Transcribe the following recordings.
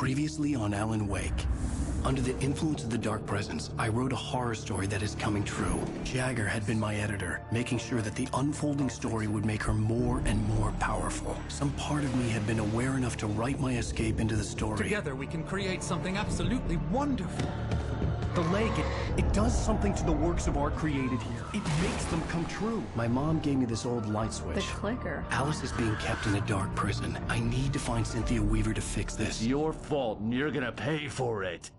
Previously on Alan Wake. Under the influence of the Dark Presence, I wrote a horror story that is coming true. Jagger had been my editor, making sure that the unfolding story would make her more and more powerful. Some part of me had been aware enough to write my escape into the story. Together we can create something absolutely wonderful. The lake, it does something to the works of art created here. It makes them come true. My mom gave me this old light switch. The clicker. Alice is being kept in a dark prison. I need to find Cynthia Weaver to fix this. It's your fault, and you're gonna pay for it.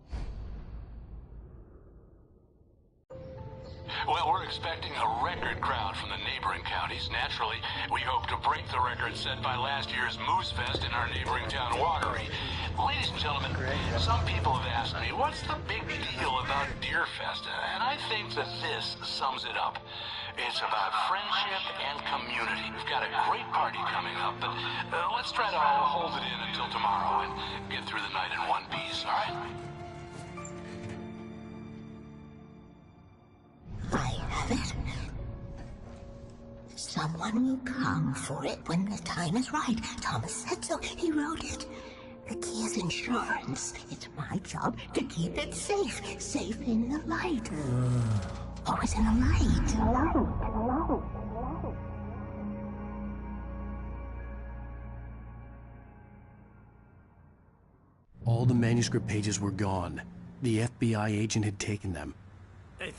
Well, we're expecting a record crowd from the neighboring counties. Naturally, we hope to break the record set by last year's Moose Fest in our neighboring town, Watery. Ladies and gentlemen, some people have asked me, what's the big deal about Deer Fest? And I think that this sums it up. It's about friendship and community. We've got a great party coming up, but let's try to hold it in until tomorrow and get through the night in one piece, all right? I have it. Someone will come for it when the time is right. Thomas said so. He wrote it. The key is insurance. It's my job to keep it safe. Safe in the light. Always in the light. All the manuscript pages were gone. The FBI agent had taken them. I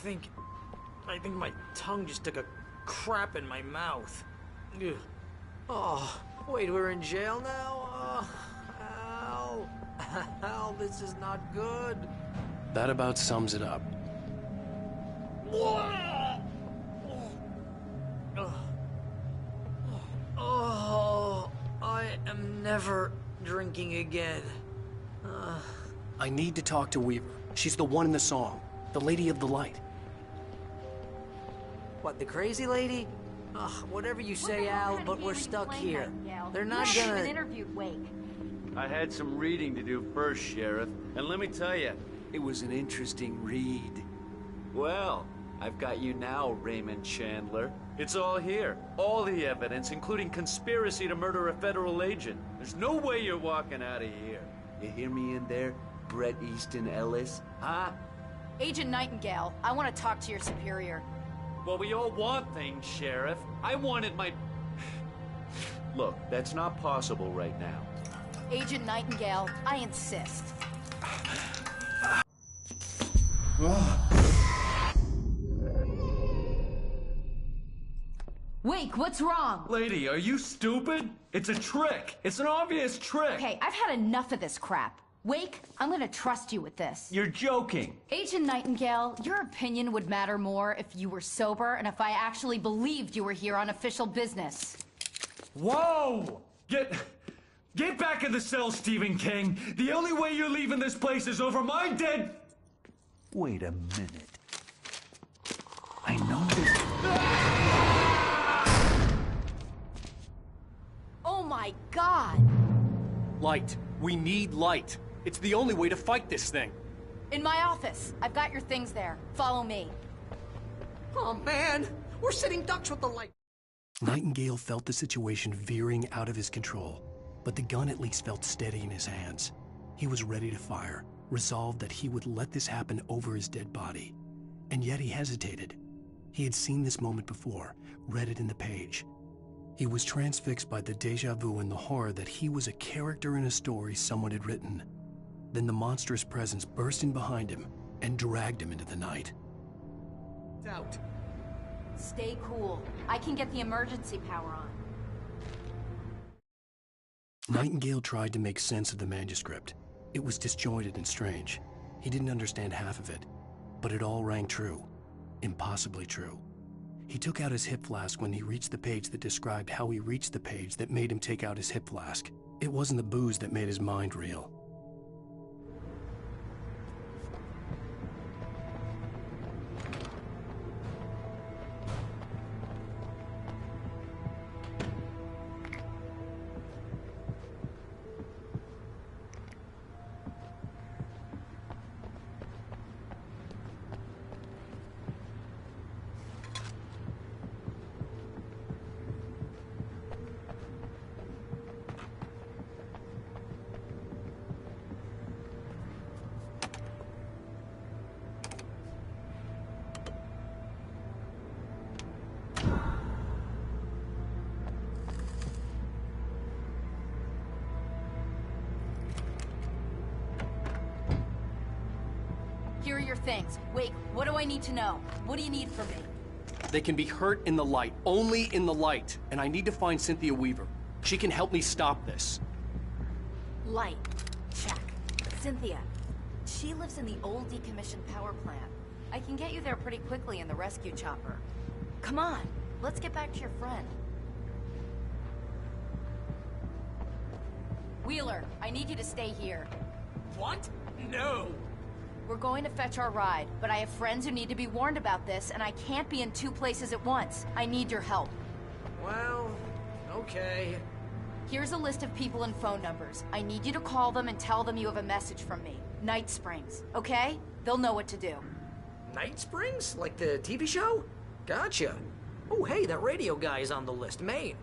think my tongue just took a crap in my mouth. Ugh. Oh, wait, we're in jail now? Al. Al, this is not good. That about sums it up. Oh, I am never drinking again. I need to talk to Weaver. She's the one in the song. The Lady of the Light. What, the crazy lady? Ugh, whatever you say, Al, but we're stuck here. They're not gonna... interviewed Wake. I had some reading to do first, Sheriff, and let me tell you, it was an interesting read. Well, I've got you now, Raymond Chandler. It's all here. All the evidence, including conspiracy to murder a federal agent. There's no way you're walking out of here. You hear me in there, Bret Easton Ellis? Huh? Agent Nightingale, I want to talk to your superior. Well, we all want things, Sheriff. I wanted my... Look, that's not possible right now. Agent Nightingale, I insist. Wake, what's wrong? Lady, are you stupid? It's a trick. It's an obvious trick. Okay, I've had enough of this crap. Wake, I'm gonna trust you with this. You're joking. Agent Nightingale, your opinion would matter more if you were sober and if I actually believed you were here on official business. Whoa! Get back in the cell, Stephen King. The only way you're leaving this place is over my dead... Wait a minute. I know this... Oh my God! Light. We need light. It's the only way to fight this thing. In my office. I've got your things there. Follow me. Oh, man! We're sitting ducks with the light. Nightingale felt the situation veering out of his control, but the gun at least felt steady in his hands. He was ready to fire, resolved that he would let this happen over his dead body. And yet he hesitated. He had seen this moment before, read it in the page. He was transfixed by the déjà vu and the horror that he was a character in a story someone had written. Then the monstrous presence burst in behind him and dragged him into the night. Out. Stay cool. I can get the emergency power on. Nightingale tried to make sense of the manuscript. It was disjointed and strange. He didn't understand half of it, but it all rang true. Impossibly true. He took out his hip flask when he reached the page that described how he reached the page that made him take out his hip flask. It wasn't the booze that made his mind reel. Here are your things. Wait, what do I need to know? What do you need from me? They can be hurt in the light, only in the light. And I need to find Cynthia Weaver. She can help me stop this. Light. Check. Cynthia. She lives in the old decommissioned power plant. I can get you there pretty quickly in the rescue chopper. Come on, let's get back to your friend. Wheeler, I need you to stay here. What? No! We're going to fetch our ride, but I have friends who need to be warned about this, and I can't be in two places at once. I need your help. Well, okay. Here's a list of people and phone numbers. I need you to call them and tell them you have a message from me. Night Springs, okay? They'll know what to do. Night Springs? Like the TV show? Gotcha. Oh, hey, that radio guy is on the list, Maine.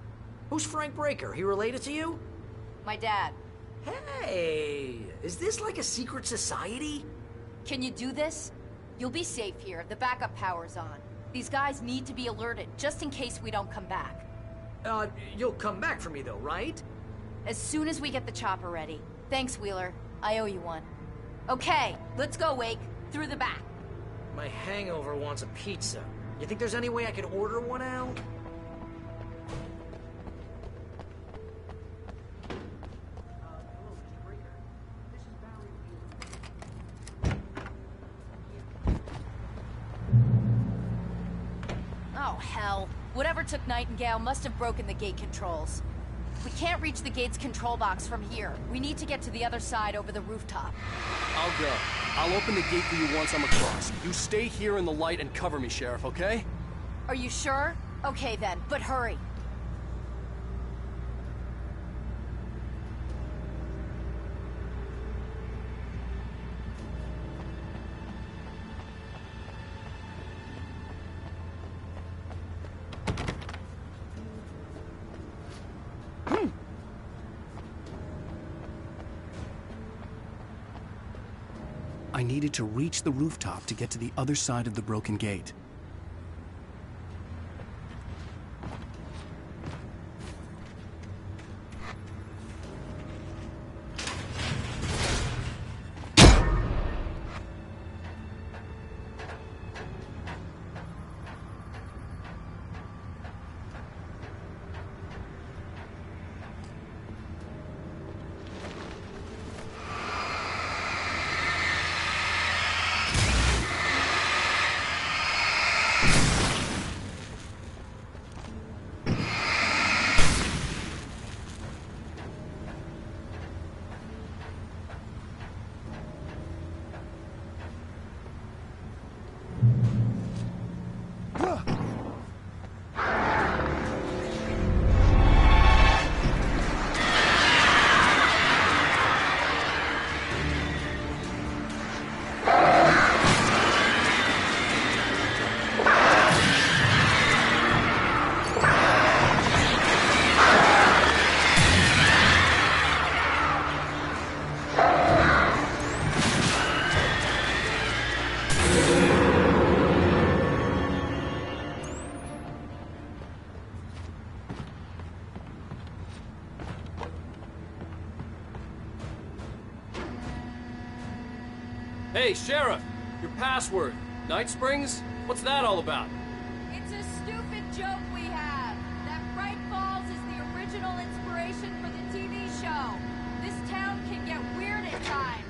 Who's Frank Breaker? He related to you? My dad. Hey, is this like a secret society? Can you do this? You'll be safe here. The backup power's on. These guys need to be alerted, just in case we don't come back. You'll come back for me though, right? As soon as we get the chopper ready. Thanks, Wheeler. I owe you one. Okay, let's go, Wake. Through the back. My hangover wants a pizza. You think there's any way I could order one, Al? Oh, hell. Whatever took Nightingale must have broken the gate controls. We can't reach the gate's control box from here. We need to get to the other side over the rooftop. I'll go. I'll open the gate for you once I'm across. You stay here in the light and cover me, Sheriff, okay? Are you sure? Okay then, but hurry. I needed to reach the rooftop to get to the other side of the broken gate. Hey, Sheriff! Your password. Night Springs? What's that all about? It's a stupid joke we have. That Bright Falls is the original inspiration for the TV show. This town can get weird at times.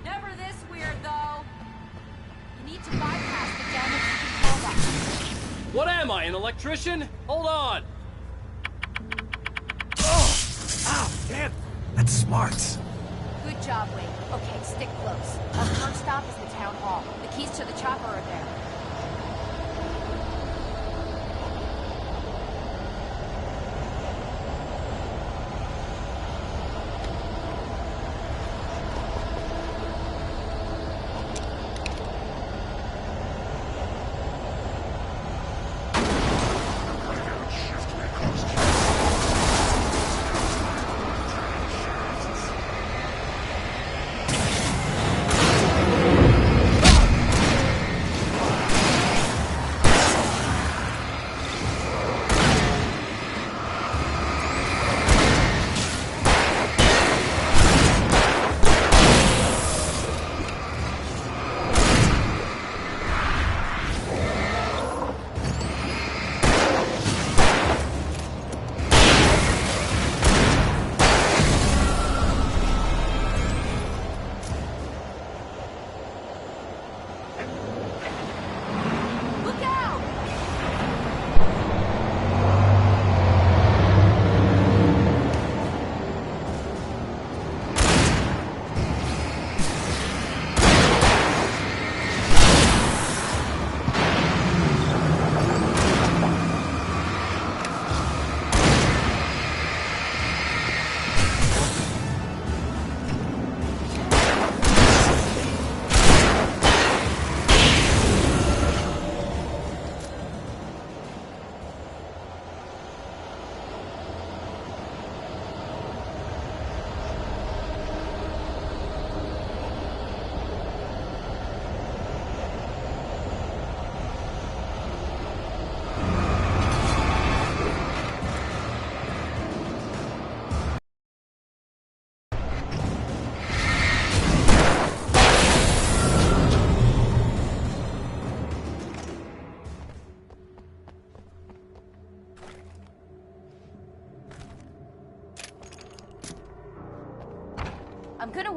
Never this weird, though. You need to bypass the damaged control box. What am I, an electrician? Hold on! Oh! Ow, damn! That's smart. Good job, Wade. Okay, stick close. Our first stop is the town hall. The keys to the chopper are there.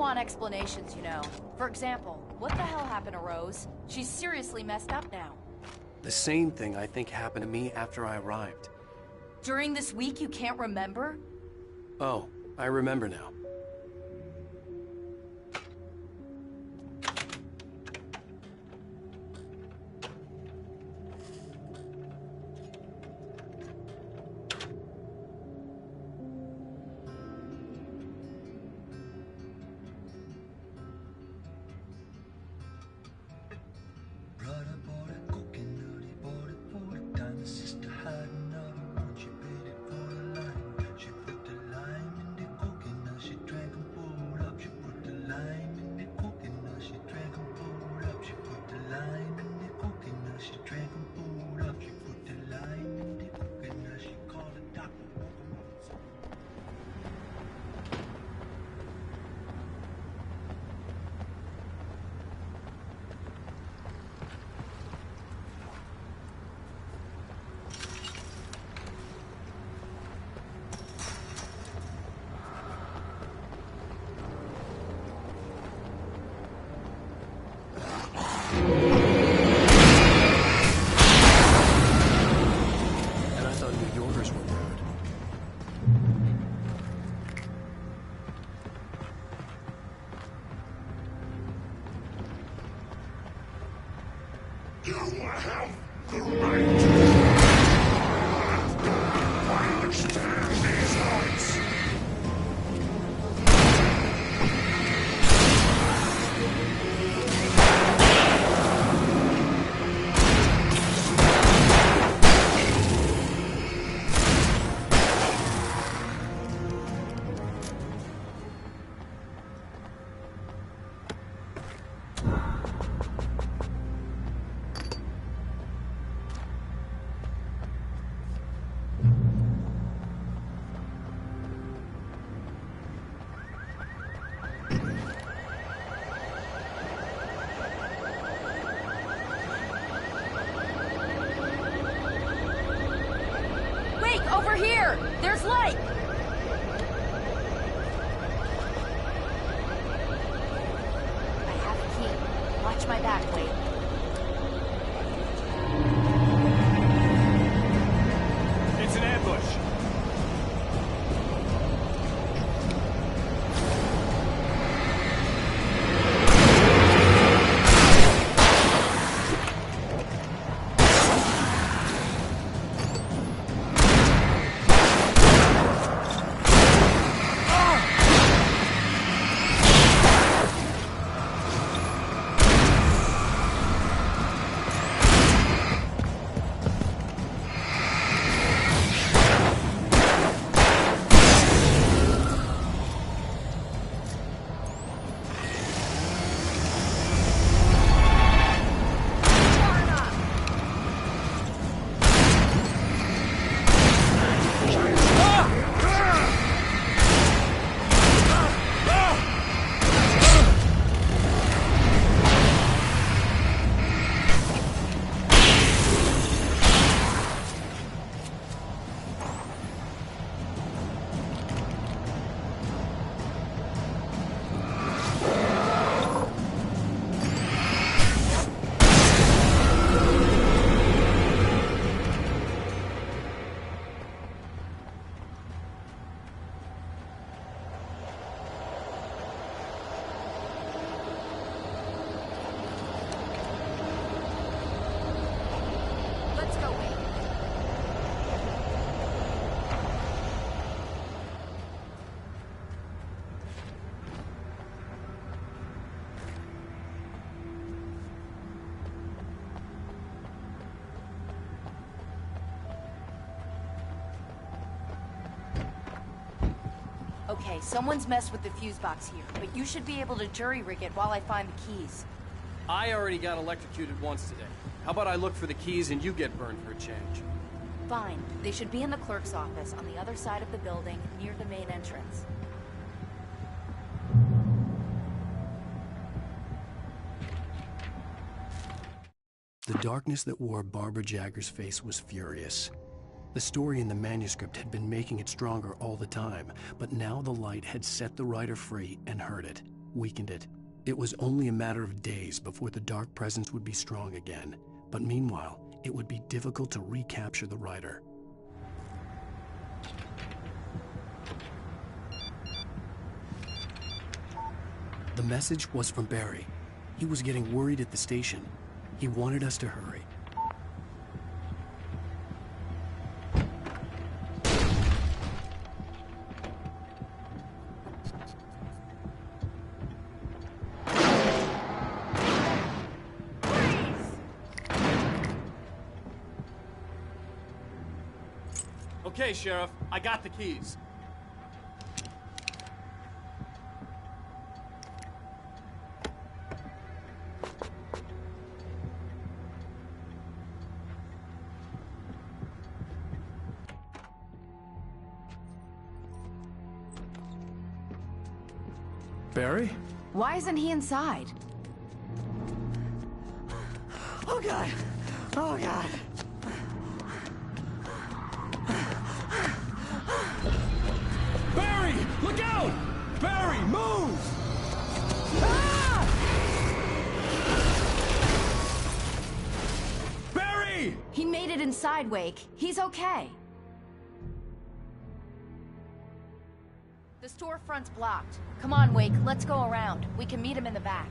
want explanations, you know. For example, what the hell happened to Rose? She's seriously messed up now. The same thing I think happened to me after I arrived. During this week, you can't remember? Oh, I remember now. Over here! There's light! I have a key. Watch my back, wait. It's an ambush. Okay, someone's messed with the fuse box here, but you should be able to jury-rig it while I find the keys. I already got electrocuted once today. How about I look for the keys and you get burned for a change? Fine. They should be in the clerk's office on the other side of the building, near the main entrance. The darkness that wore Barbara Jagger's face was furious. The story in the manuscript had been making it stronger all the time, but now the light had set the writer free and hurt it. weakened it. It was only a matter of days before the dark presence would be strong again, but meanwhile, it would be difficult to recapture the rider. The message was from Barry. He was getting worried at the station. He wanted us to hurry. Okay, Sheriff, I got the keys. Barry? Why isn't he inside? Oh, God. Oh, God. Barry! Look out! Barry, move! Ah! Barry! He made it inside, Wake. He's okay. The storefront's blocked. Come on, Wake. Let's go around. We can meet him in the back.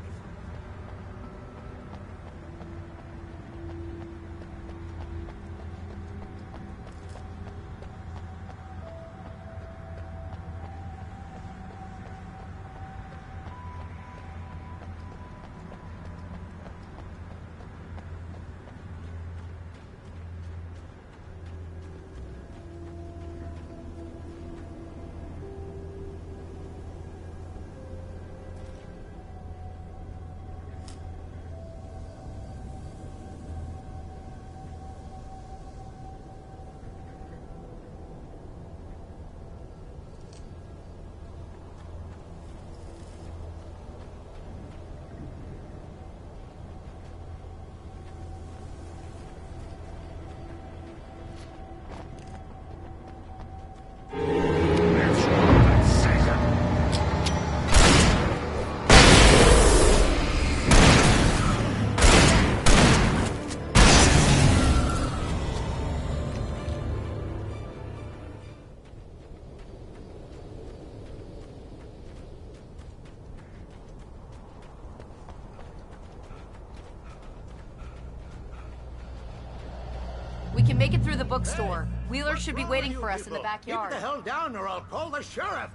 We can make it through the bookstore. Wheeler should be waiting for us in the backyard. Keep the hell down or I'll call the sheriff.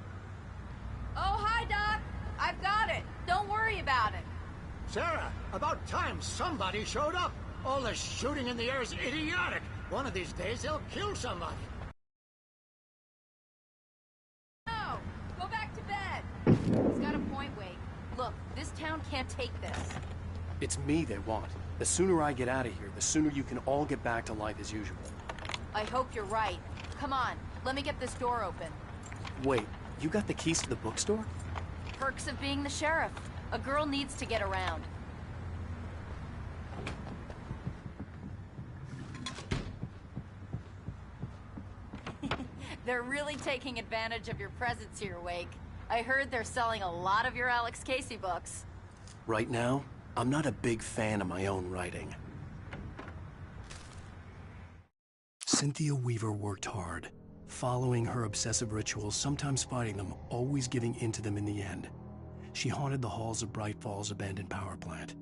Oh, hi, Doc. I've got it. Don't worry about it. Sarah, about time somebody showed up. All this shooting in the air is idiotic. One of these days they'll kill somebody. No! Go back to bed. He's got a point, Wake. Look, this town can't take this. It's me they want. The sooner I get out of here, the sooner you can all get back to life as usual. I hope you're right. Come on, let me get this door open. Wait, you got the keys to the bookstore? Perks of being the sheriff. A girl needs to get around. They're really taking advantage of your presence here, Wake. I heard they're selling a lot of your Alex Casey books. Right now, I'm not a big fan of my own writing. Cynthia Weaver worked hard, following her obsessive rituals, sometimes fighting them, always giving in to them in the end. She haunted the halls of Bright Falls' abandoned power plant.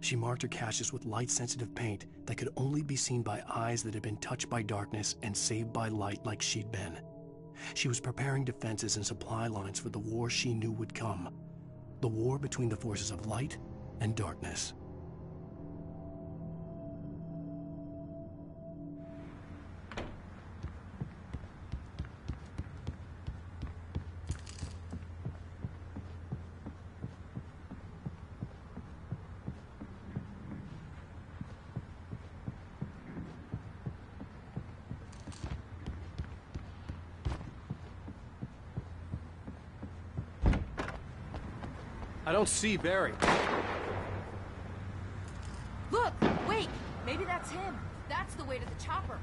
She marked her caches with light-sensitive paint that could only be seen by eyes that had been touched by darkness and saved by light like she'd been. She was preparing defenses and supply lines for the war she knew would come. The war between the forces of light and darkness. I don't see Barry. Look! Wait! Maybe that's him. That's the way to the chopper.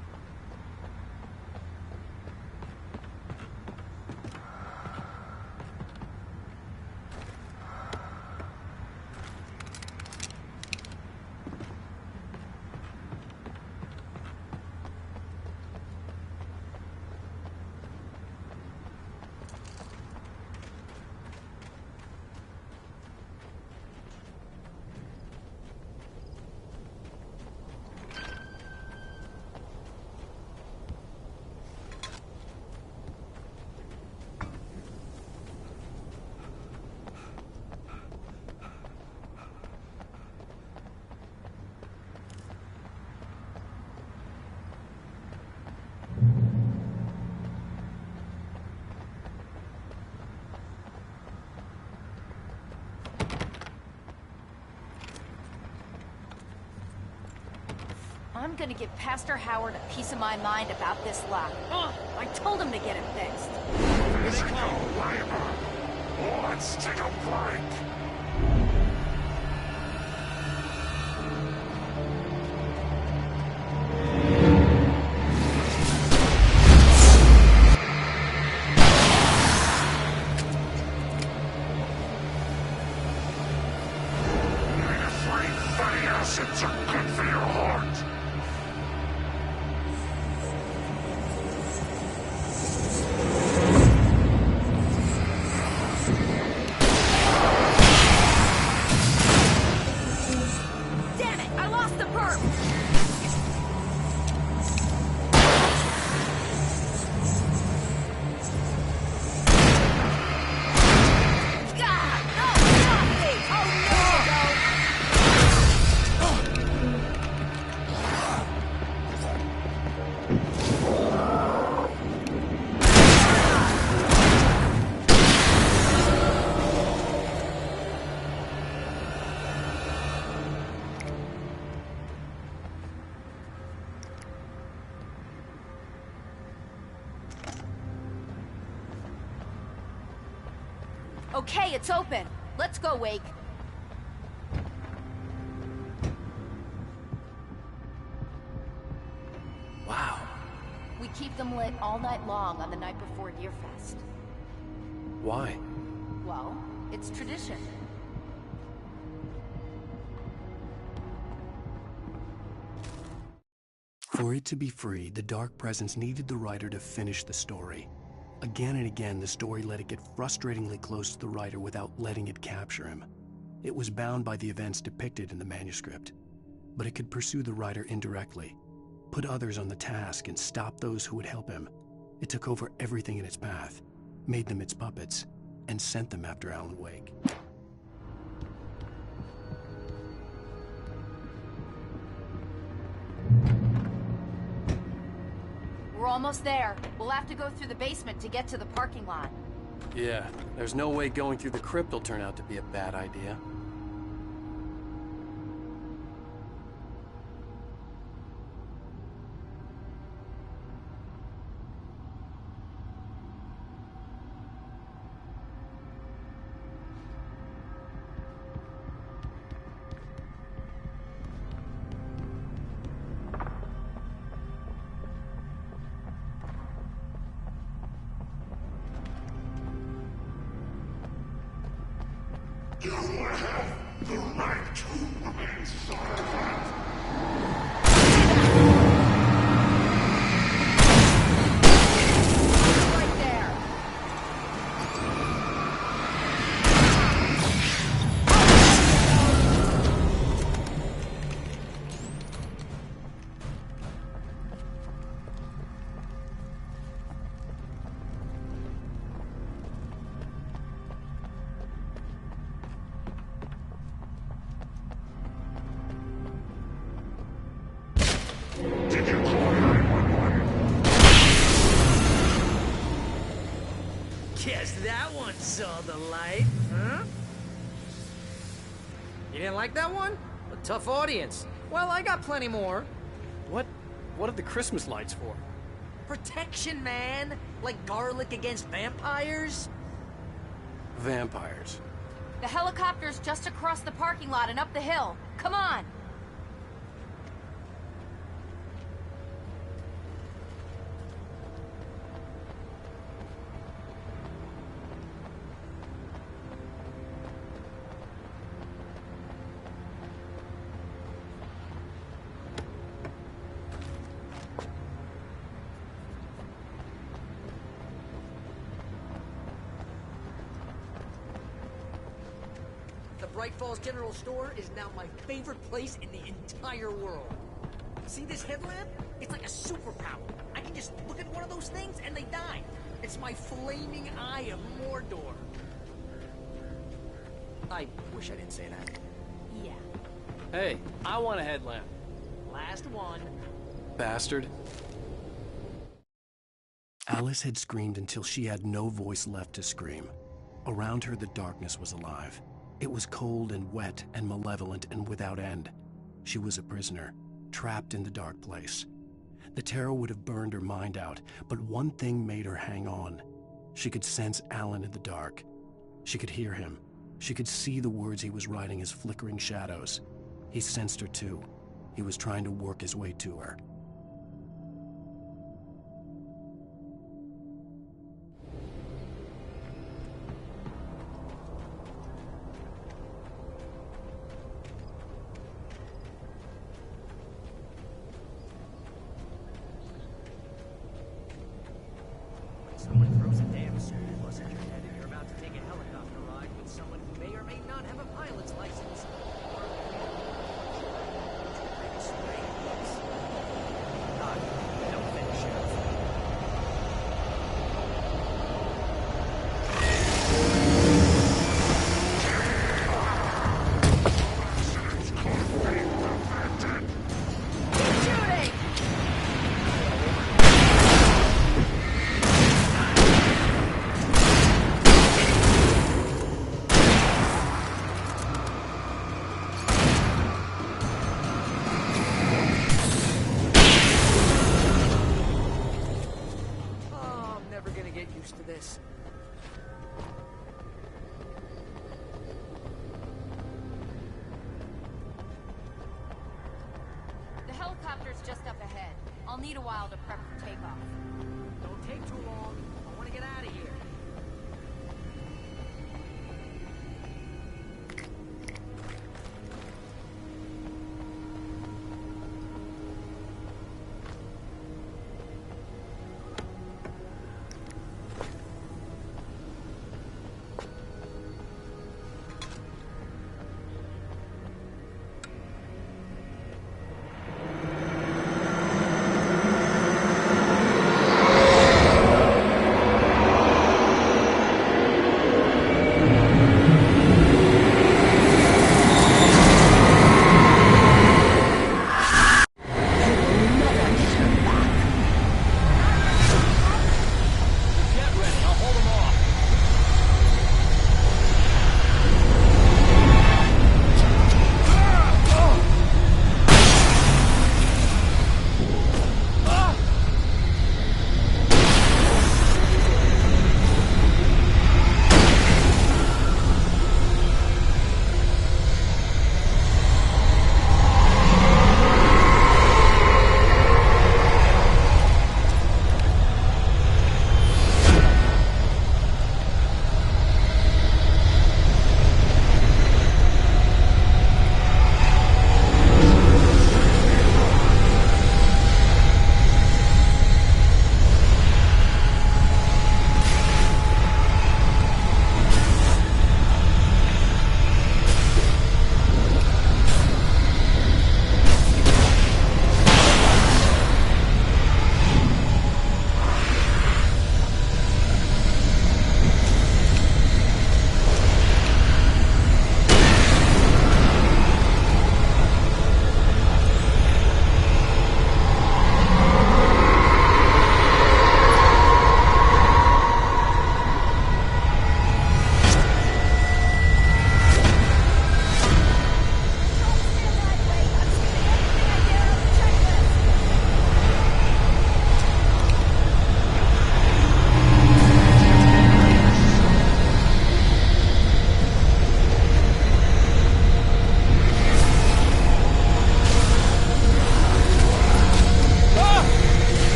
I'm gonna give Pastor Howard a piece of my mind about this lock. Ugh, I told him to get it fixed. Physical labor. Let's take a break. Acids are good for your heart. Damn it! I lost the perp! God! No! Stop me! Oh no! Okay, it's open. Let's go, Wake. Wow. We keep them lit all night long on the night before Deerfest. Why? Well, it's tradition. For it to be free, the Dark Presence needed the writer to finish the story. Again and again, the story let it get frustratingly close to the writer without letting it capture him. It was bound by the events depicted in the manuscript, but it could pursue the writer indirectly, put others on the task, and stop those who would help him. It took over everything in its path, made them its puppets, and sent them after Alan Wake. We're almost there. We'll have to go through the basement to get to the parking lot. Yeah, there's no way going through the crypt will turn out to be a bad idea. You have the right to remain silent. Right there. Did you call 911? Guess that one saw the light, huh? You didn't like that one? A tough audience. Well, I got plenty more. What are the Christmas lights for? Protection, man! Like garlic against vampires? Vampires. The helicopter's just across the parking lot and up the hill. Come on! The Bright Falls General Store is now my favorite place in the entire world. See this headlamp? It's like a superpower. I can just look at one of those things and they die. It's my flaming eye of Mordor. I wish I didn't say that. Yeah. Hey, I want a headlamp. Last one. Bastard. Alice had screamed until she had no voice left to scream. Around her, the darkness was alive. It was cold and wet and malevolent and without end. She was a prisoner, trapped in the dark place. The terror would have burned her mind out, but one thing made her hang on. She could sense Alan in the dark. She could hear him. She could see the words he was writing as flickering shadows. He sensed her too. He was trying to work his way to her. Someone throws a damn school bus at your head and you're about to take a helicopter ride with someone who may or may not have a pilot's license. Don't finish, Sheriff. To this. The helicopter's just up ahead. I'll need a while to prep for takeoff. Don't take too long. I want to get out of here.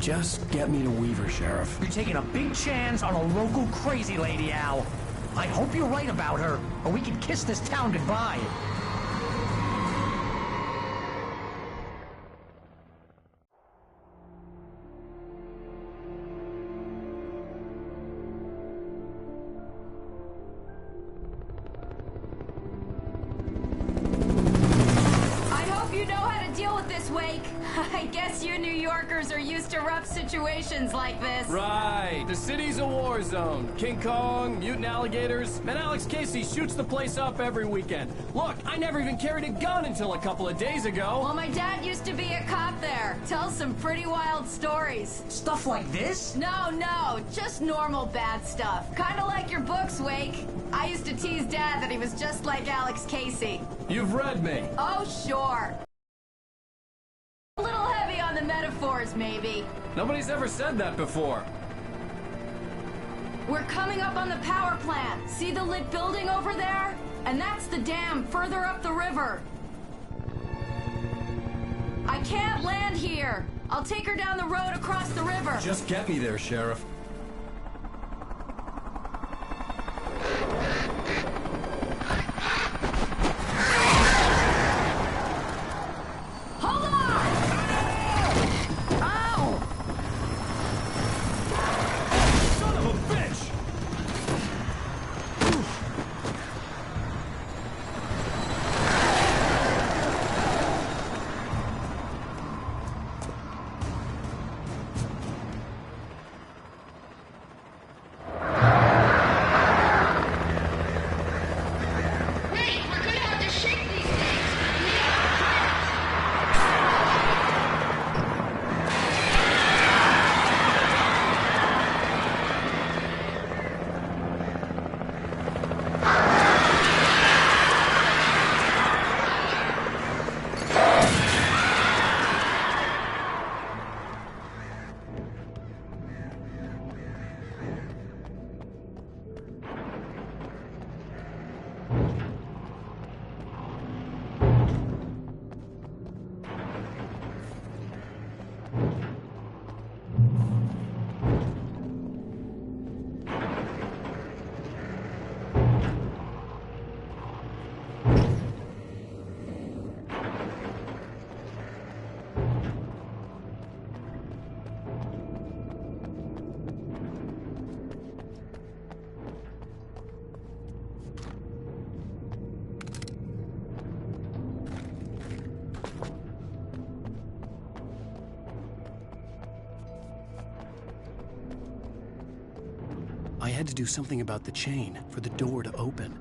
Just get me to Weaver, Sheriff. You're taking a big chance on a local crazy lady, Al. I hope you're right about her, or we can kiss this town goodbye. I guess you New Yorkers are used to rough situations like this. Right. The city's a war zone. King Kong, mutant alligators, and Alex Casey shoots the place up every weekend. Look, I never even carried a gun until a couple of days ago. Well, my dad used to be a cop there. Tells some pretty wild stories. Stuff like this? No, just normal bad stuff. Kinda like your books, Wake. I used to tease Dad that he was just like Alex Casey. You've read me. Oh, sure. A little heavy on the metaphors, maybe. Nobody's ever said that before. We're coming up on the power plant. See the lit building over there? And that's the dam further up the river. I can't land here. I'll take her down the road across the river. Just get me there, Sheriff. I had to do something about the chain for the door to open.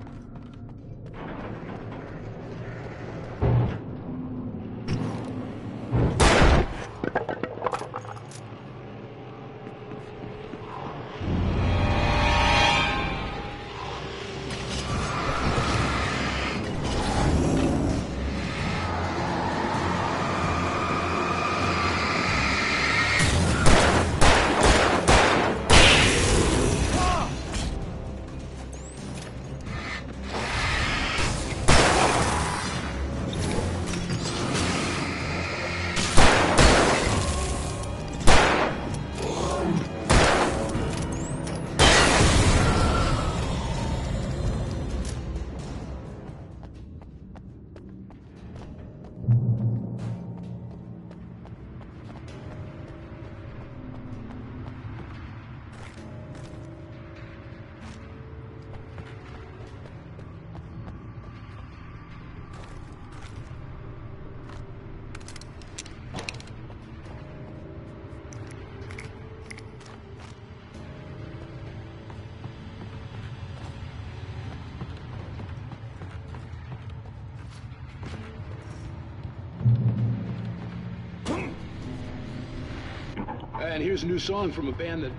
And here's a new song from a band that...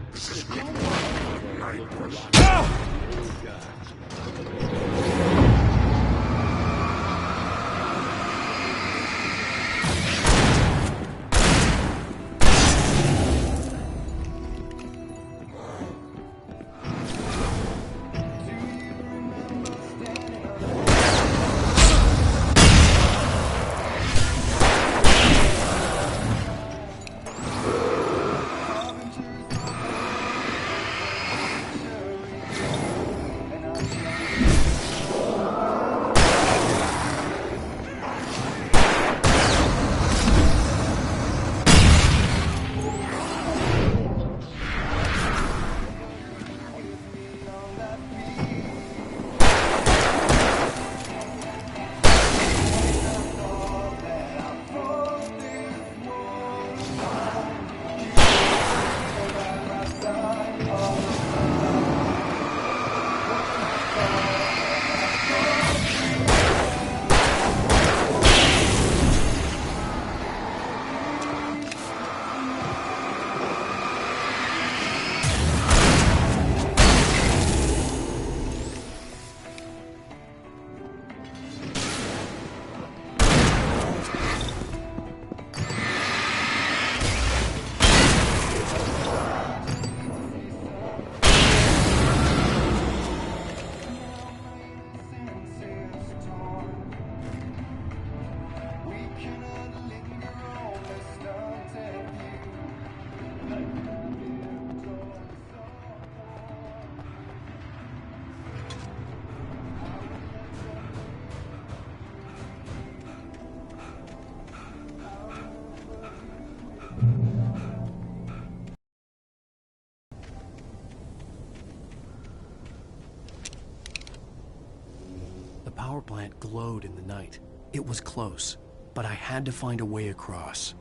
power plant glowed in the night. It was close, but I had to find a way across.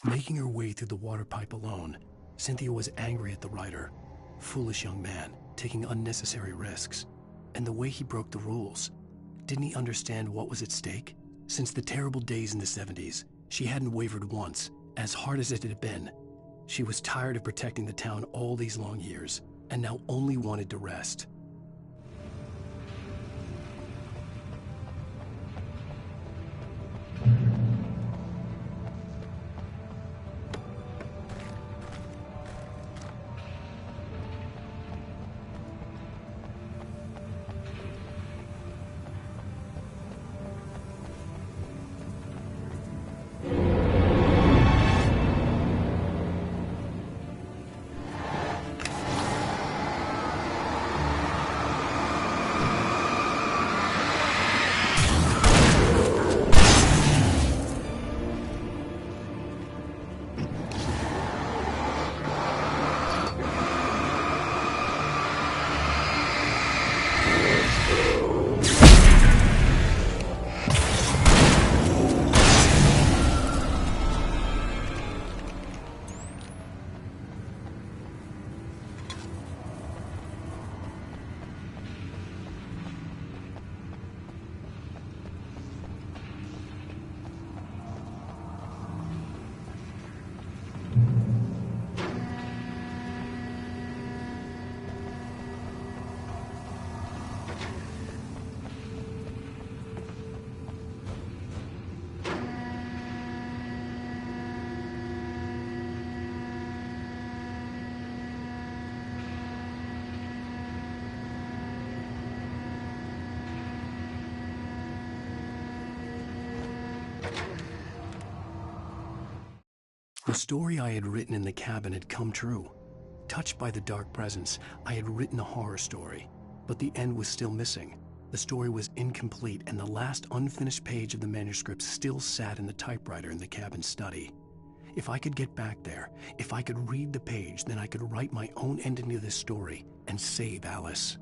Making her way through the water pipe alone, Cynthia was angry at the writer. Foolish young man, taking unnecessary risks. And the way he broke the rules. Didn't he understand what was at stake? Since the terrible days in the 70s, she hadn't wavered once, as hard as it had been. She was tired of protecting the town all these long years, and now only wanted to rest. The story I had written in the cabin had come true. Touched by the dark presence, I had written a horror story, but the end was still missing. The story was incomplete, and the last unfinished page of the manuscript still sat in the typewriter in the cabin study. If I could get back there, if I could read the page, then I could write my own ending to this story and save Alice.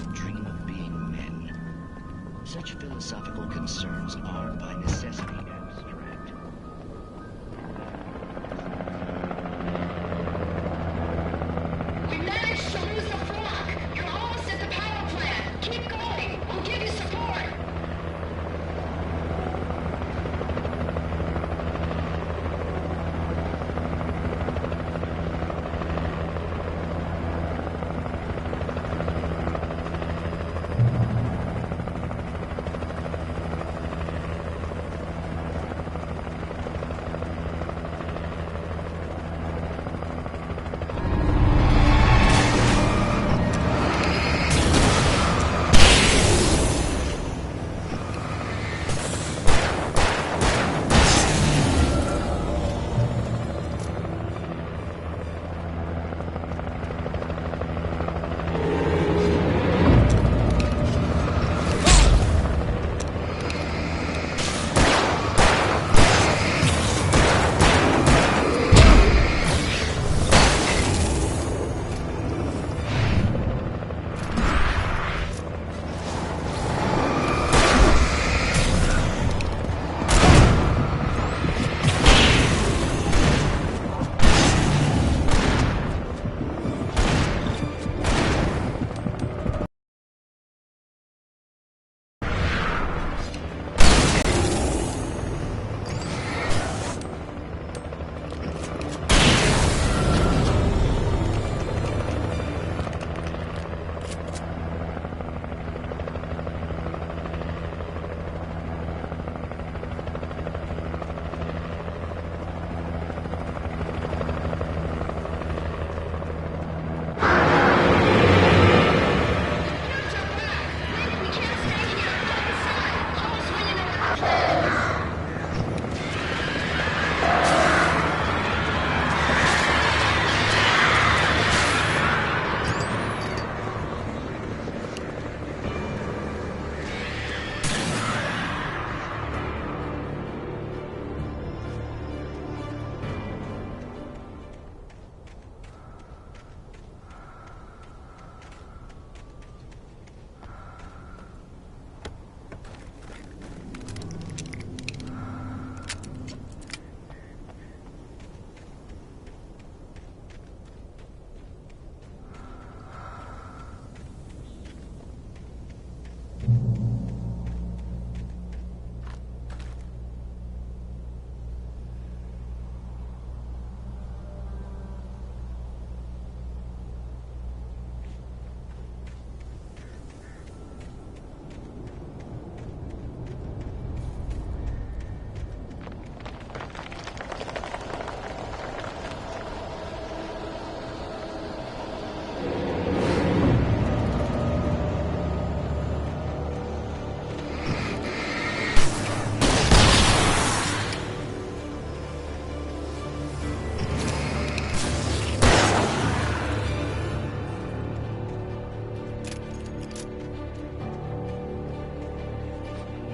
that dream of being men. Such philosophical concerns are, by necessity, abstract. We managed to lose the flock! You're almost at the power plant! Keep going! We'll give you support!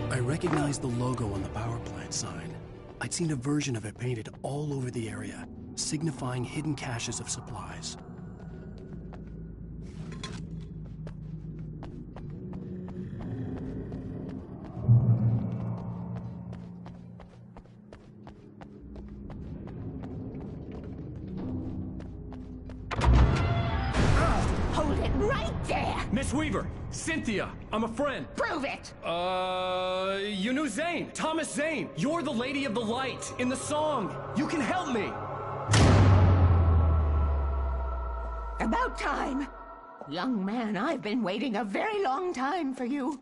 I recognized the logo on the power plant sign. I'd seen a version of it painted all over the area, signifying hidden caches of supplies. Hold it right there! Miss Weaver! Cynthia! I'm a friend! Prove it! You knew Zane! Thomas Zane! You're the Lady of the Light in the song! You can help me! About time! Young man, I've been waiting a very long time for you.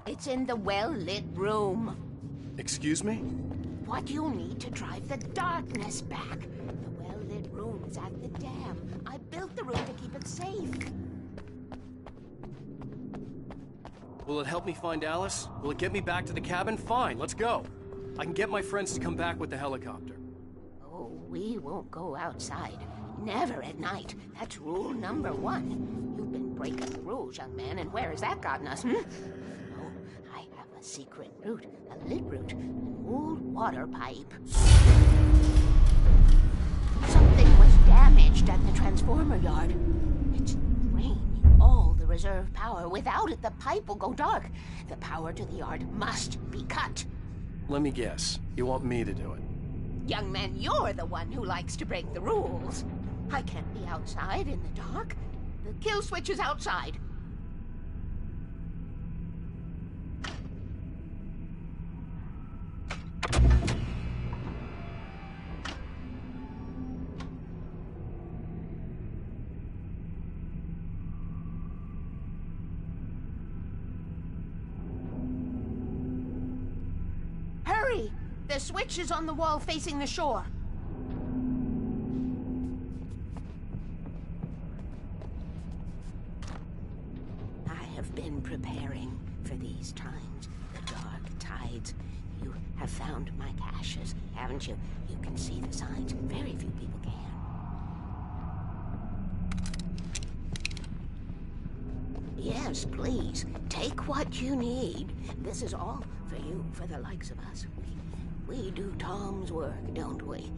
It's in the well-lit room. Excuse me? What you need to drive the darkness back. The well-lit room is at the dam. I built the room to keep it safe. Will it help me find Alice? Will it get me back to the cabin? Fine, let's go. I can get my friends to come back with the helicopter. Oh, we won't go outside. Never at night. That's rule number 1. You've been breaking the rules, young man, and where has that gotten us, Oh, I have a secret route, a lit route, an old water pipe. Something was damaged at the transformer yard. It's draining all the reserve power. Without it, the pipe will go dark. The power to the yard must be cut. Let me guess. You want me to do it? Young man, you're the one who likes to break the rules. I can't be outside in the dark. The kill switch is outside. Hurry! The switch is on the wall facing the shore. I have been preparing for these times. The dark tides. You have found my caches, haven't you? You can see the signs. Very few people can. Yes, please. Take what you need. This is all for you, for the likes of us. We do Tom's work, don't we?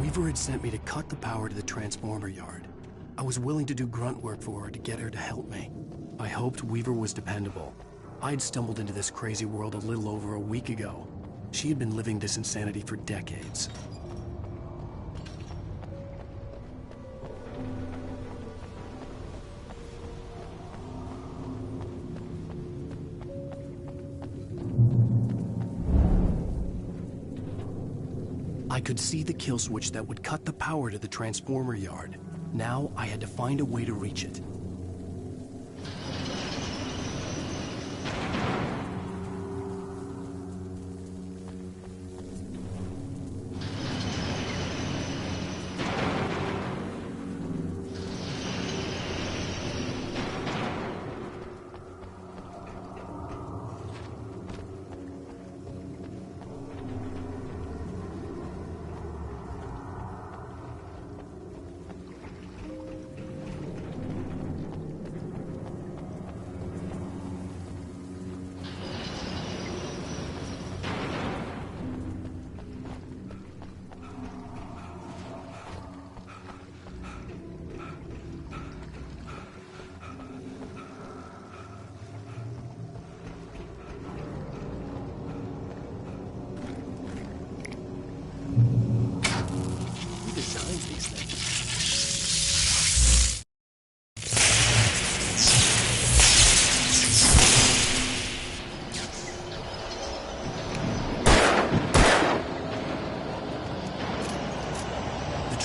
Weaver had sent me to cut the power to the transformer yard. I was willing to do grunt work for her to get her to help me. I hoped Weaver was dependable. I'd stumbled into this crazy world a little over a week ago. She had been living this insanity for decades. I could see the kill switch that would cut the power to the transformer yard. Now I had to find a way to reach it.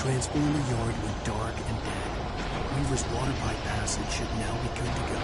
Transformer yard went dark and dead. Weaver's water pipe passage should now be good to go.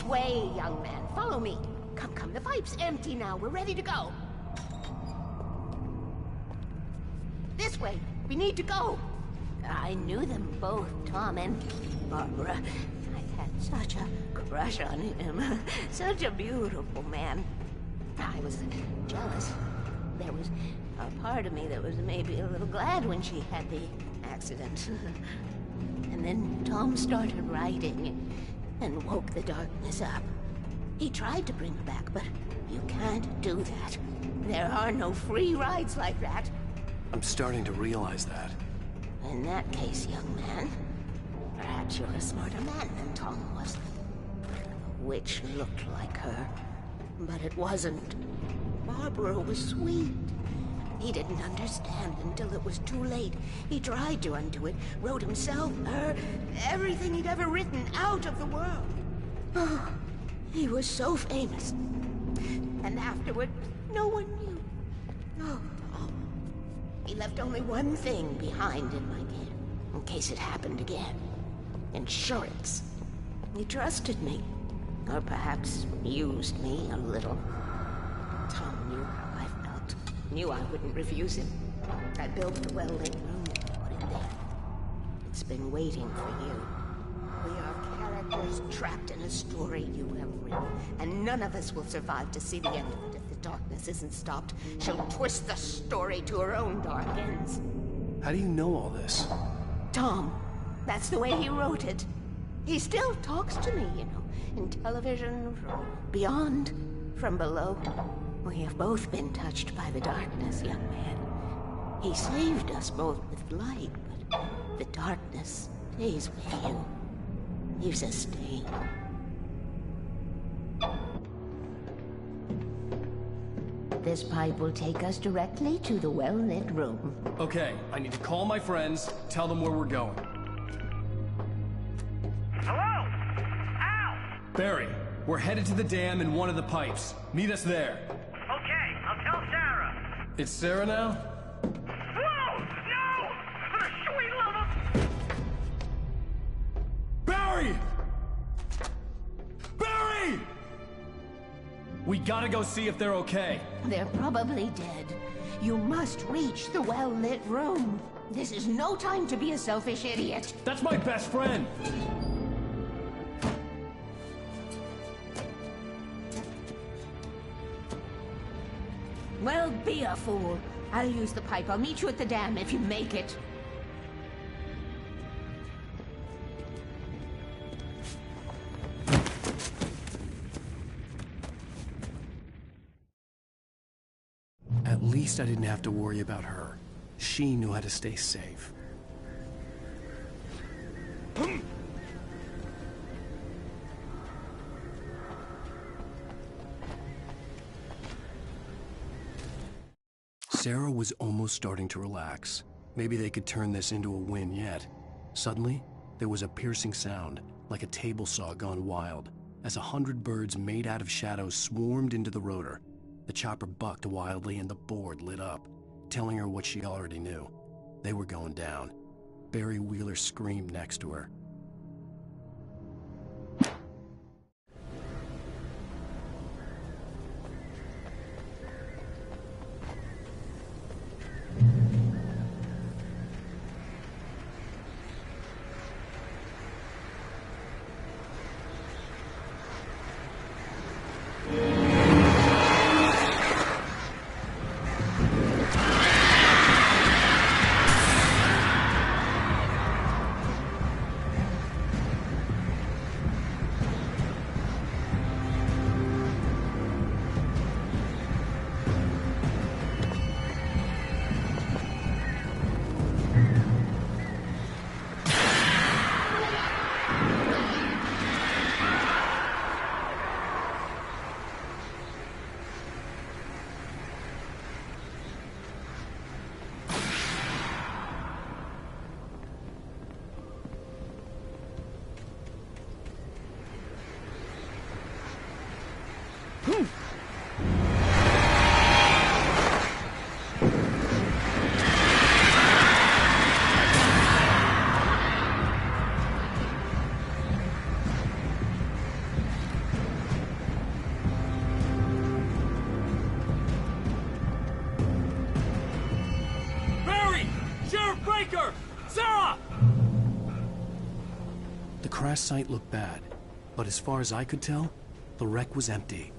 way, young man. Follow me. Come, come, the pipe's empty now. We're ready to go. This way. We need to go. I knew them both, Tom and Barbara. I had such a crush on him. Such a beautiful man. I was jealous. There was a part of me that was maybe a little glad when she had the accident. And then Tom started writing and woke the darkness up. He tried to bring her back, but you can't do that. There are no free rides like that. I'm starting to realize that. In that case, young man, perhaps you're a smarter man than Tom was. The witch looked like her, but it wasn't. Barbara was sweet. He didn't understand until it was too late. He tried to undo it, wrote himself, her, everything he'd ever written out of the world. Oh, he was so famous. And afterward, no one knew. Oh, Tom. He left only one thing behind in my care, in case it happened again. Insurance. He trusted me. Or perhaps used me a little. Tom knew how I felt. Knew I wouldn't refuse him. I built the well-lit room and put it there. It's been waiting for you. We are characters trapped in a story you have written, and none of us will survive to see the end of it if the darkness isn't stopped. She'll twist the story to her own dark ends. How do you know all this? Tom, that's the way he wrote it. He still talks to me, you know, in television, from beyond, from below. We have both been touched by the darkness, young man. He saved us both with light, but the darkness stays with you. Leaves a stain. This pipe will take us directly to the well-lit room. Okay, I need to call my friends, tell them where we're going. Hello? Al! Barry, we're headed to the dam in one of the pipes. Meet us there. Okay, I'll tell Sarah. It's Sarah now? Whoa! No! For the sweet love of... Barry! Barry! We gotta go see if they're okay. They're probably dead. You must reach the well-lit room. This is no time to be a selfish idiot. That's my best friend! Well, be a fool. I'll use the pipe. I'll meet you at the dam if you make it. At least I didn't have to worry about her. She knew how to stay safe. Sarah was almost starting to relax. Maybe they could turn this into a win yet. Suddenly, there was a piercing sound, like a table saw gone wild, as 100 birds made out of shadows swarmed into the rotor. The chopper bucked wildly and the board lit up, telling her what she already knew. They were going down. Barry Wheeler screamed next to her. Sarah! The crash site looked bad, but as far as I could tell, the wreck was empty.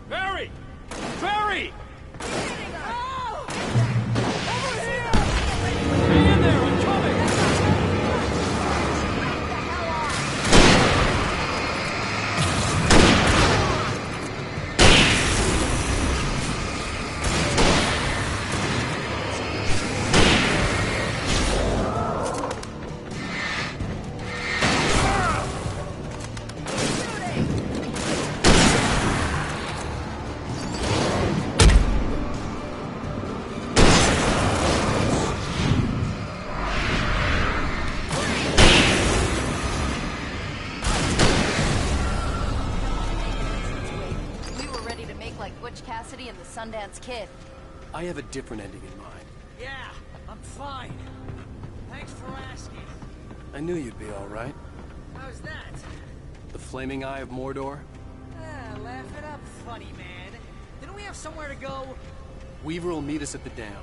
Barry! Barry! Cassidy and the Sundance Kid. I have a different ending in mind. Yeah, I'm fine. Thanks for asking. I knew you'd be all right. How's that? The flaming eye of Mordor? Laugh it up, funny man. Didn't we have somewhere to go? Weaver will meet us at the dam.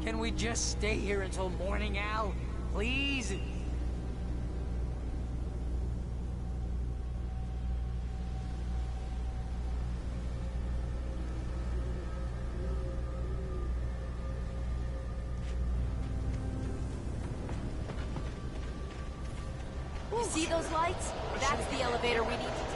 Can we just stay here until morning, Al? Please? You see those lights? That's the elevator we need to take.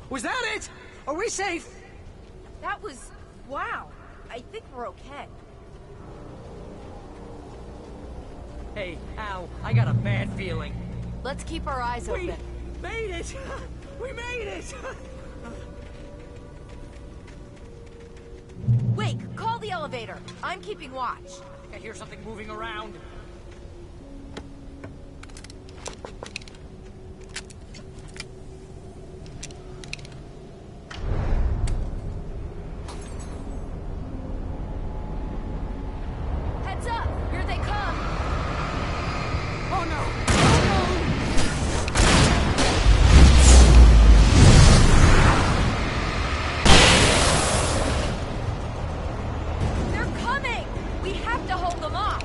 Was that it? Are we safe? That was... wow. I think we're okay. Hey, Al, I got a bad feeling. Let's keep our eyes open. We made it! We made it! Wake, call the elevator. I'm keeping watch. I hear something moving around. Heads up! Here they come! Oh no! They're coming! We have to hold them off!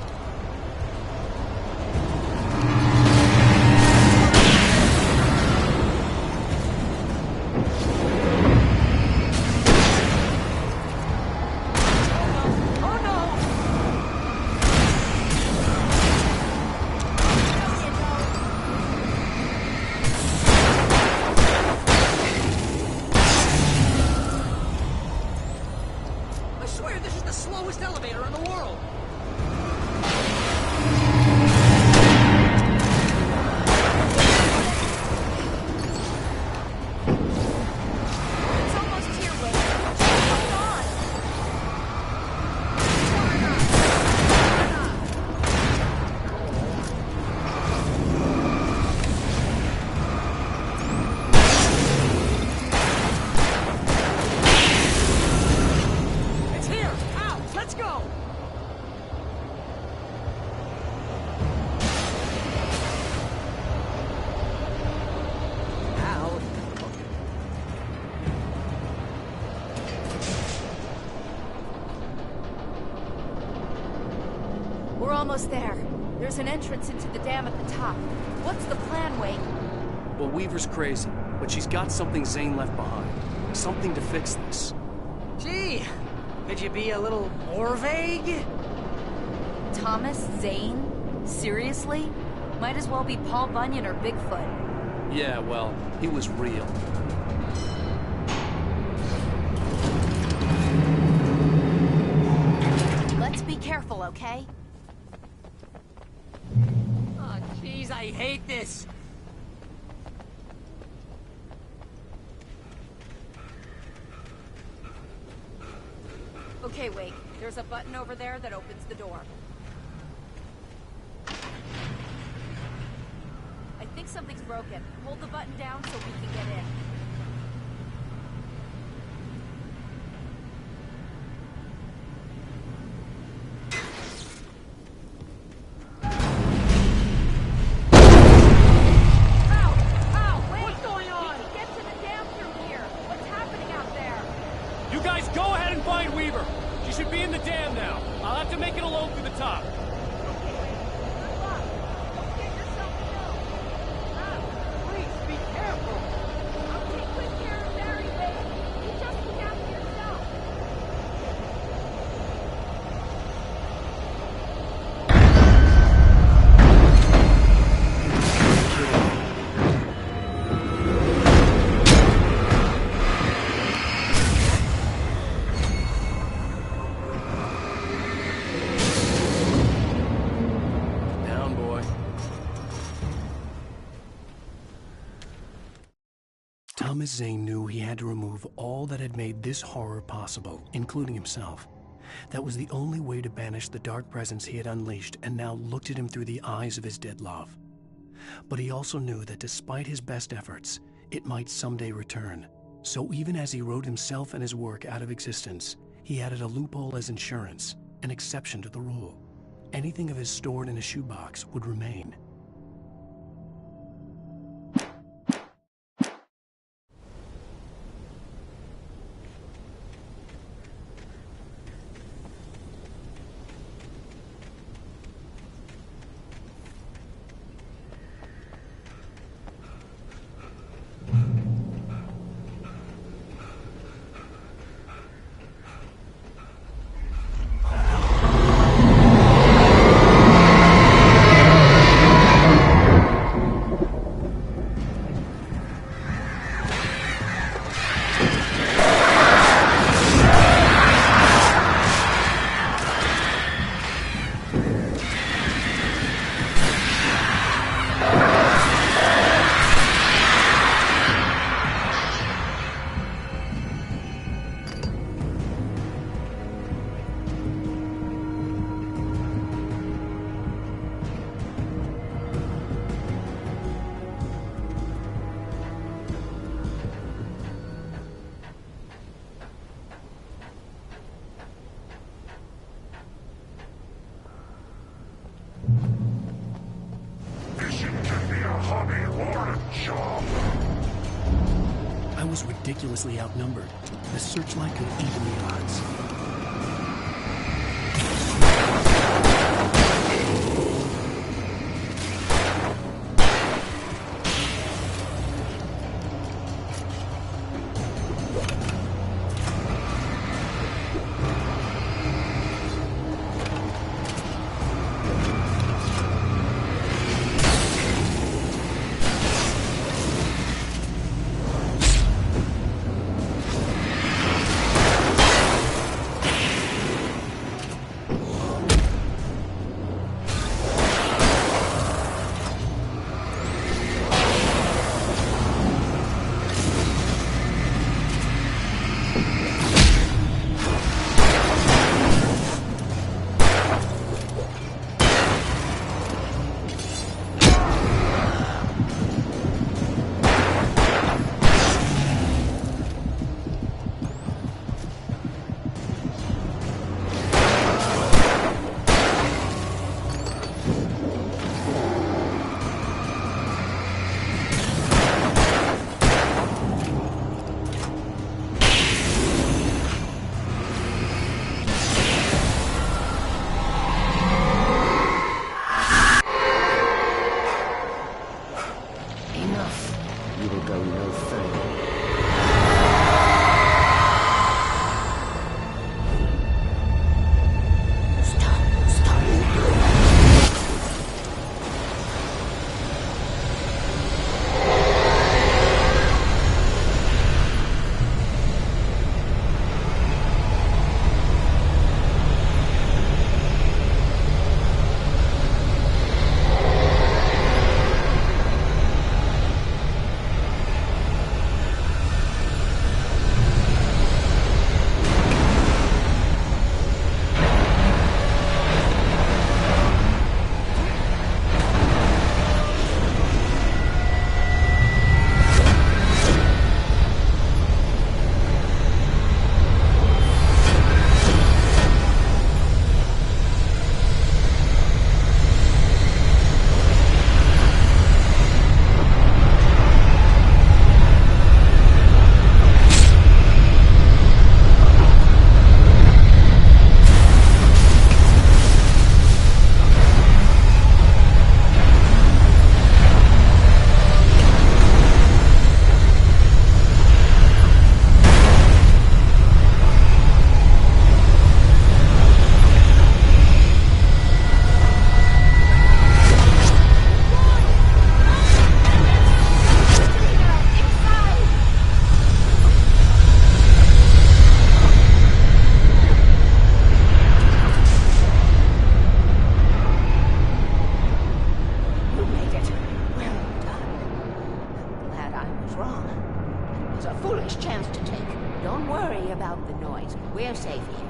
almost there. There's an entrance into the dam at the top. What's the plan, Wake? Well, Weaver's crazy, but she's got something Zane left behind. Something to fix this. Gee, could you be a little more vague? Thomas Zane? Seriously? Might as well be Paul Bunyan or Bigfoot. Yeah, well, he was real. Let's be careful, okay? Oh, jeez, I hate this. Okay, Wake. There's a button over there that opens the door. I think something's broken. Hold the button down so we can get in. Thomas Zane knew he had to remove all that had made this horror possible, including himself. That was the only way to banish the dark presence he had unleashed and now looked at him through the eyes of his dead love. But he also knew that despite his best efforts, it might someday return. So even as he wrote himself and his work out of existence, he added a loophole as insurance, an exception to the rule. Anything of his stored in a shoebox would remain. I was ridiculously outnumbered. The searchlight could even the odds. something's wrong. It's a foolish chance to take. Don't worry about the noise. We're safe here.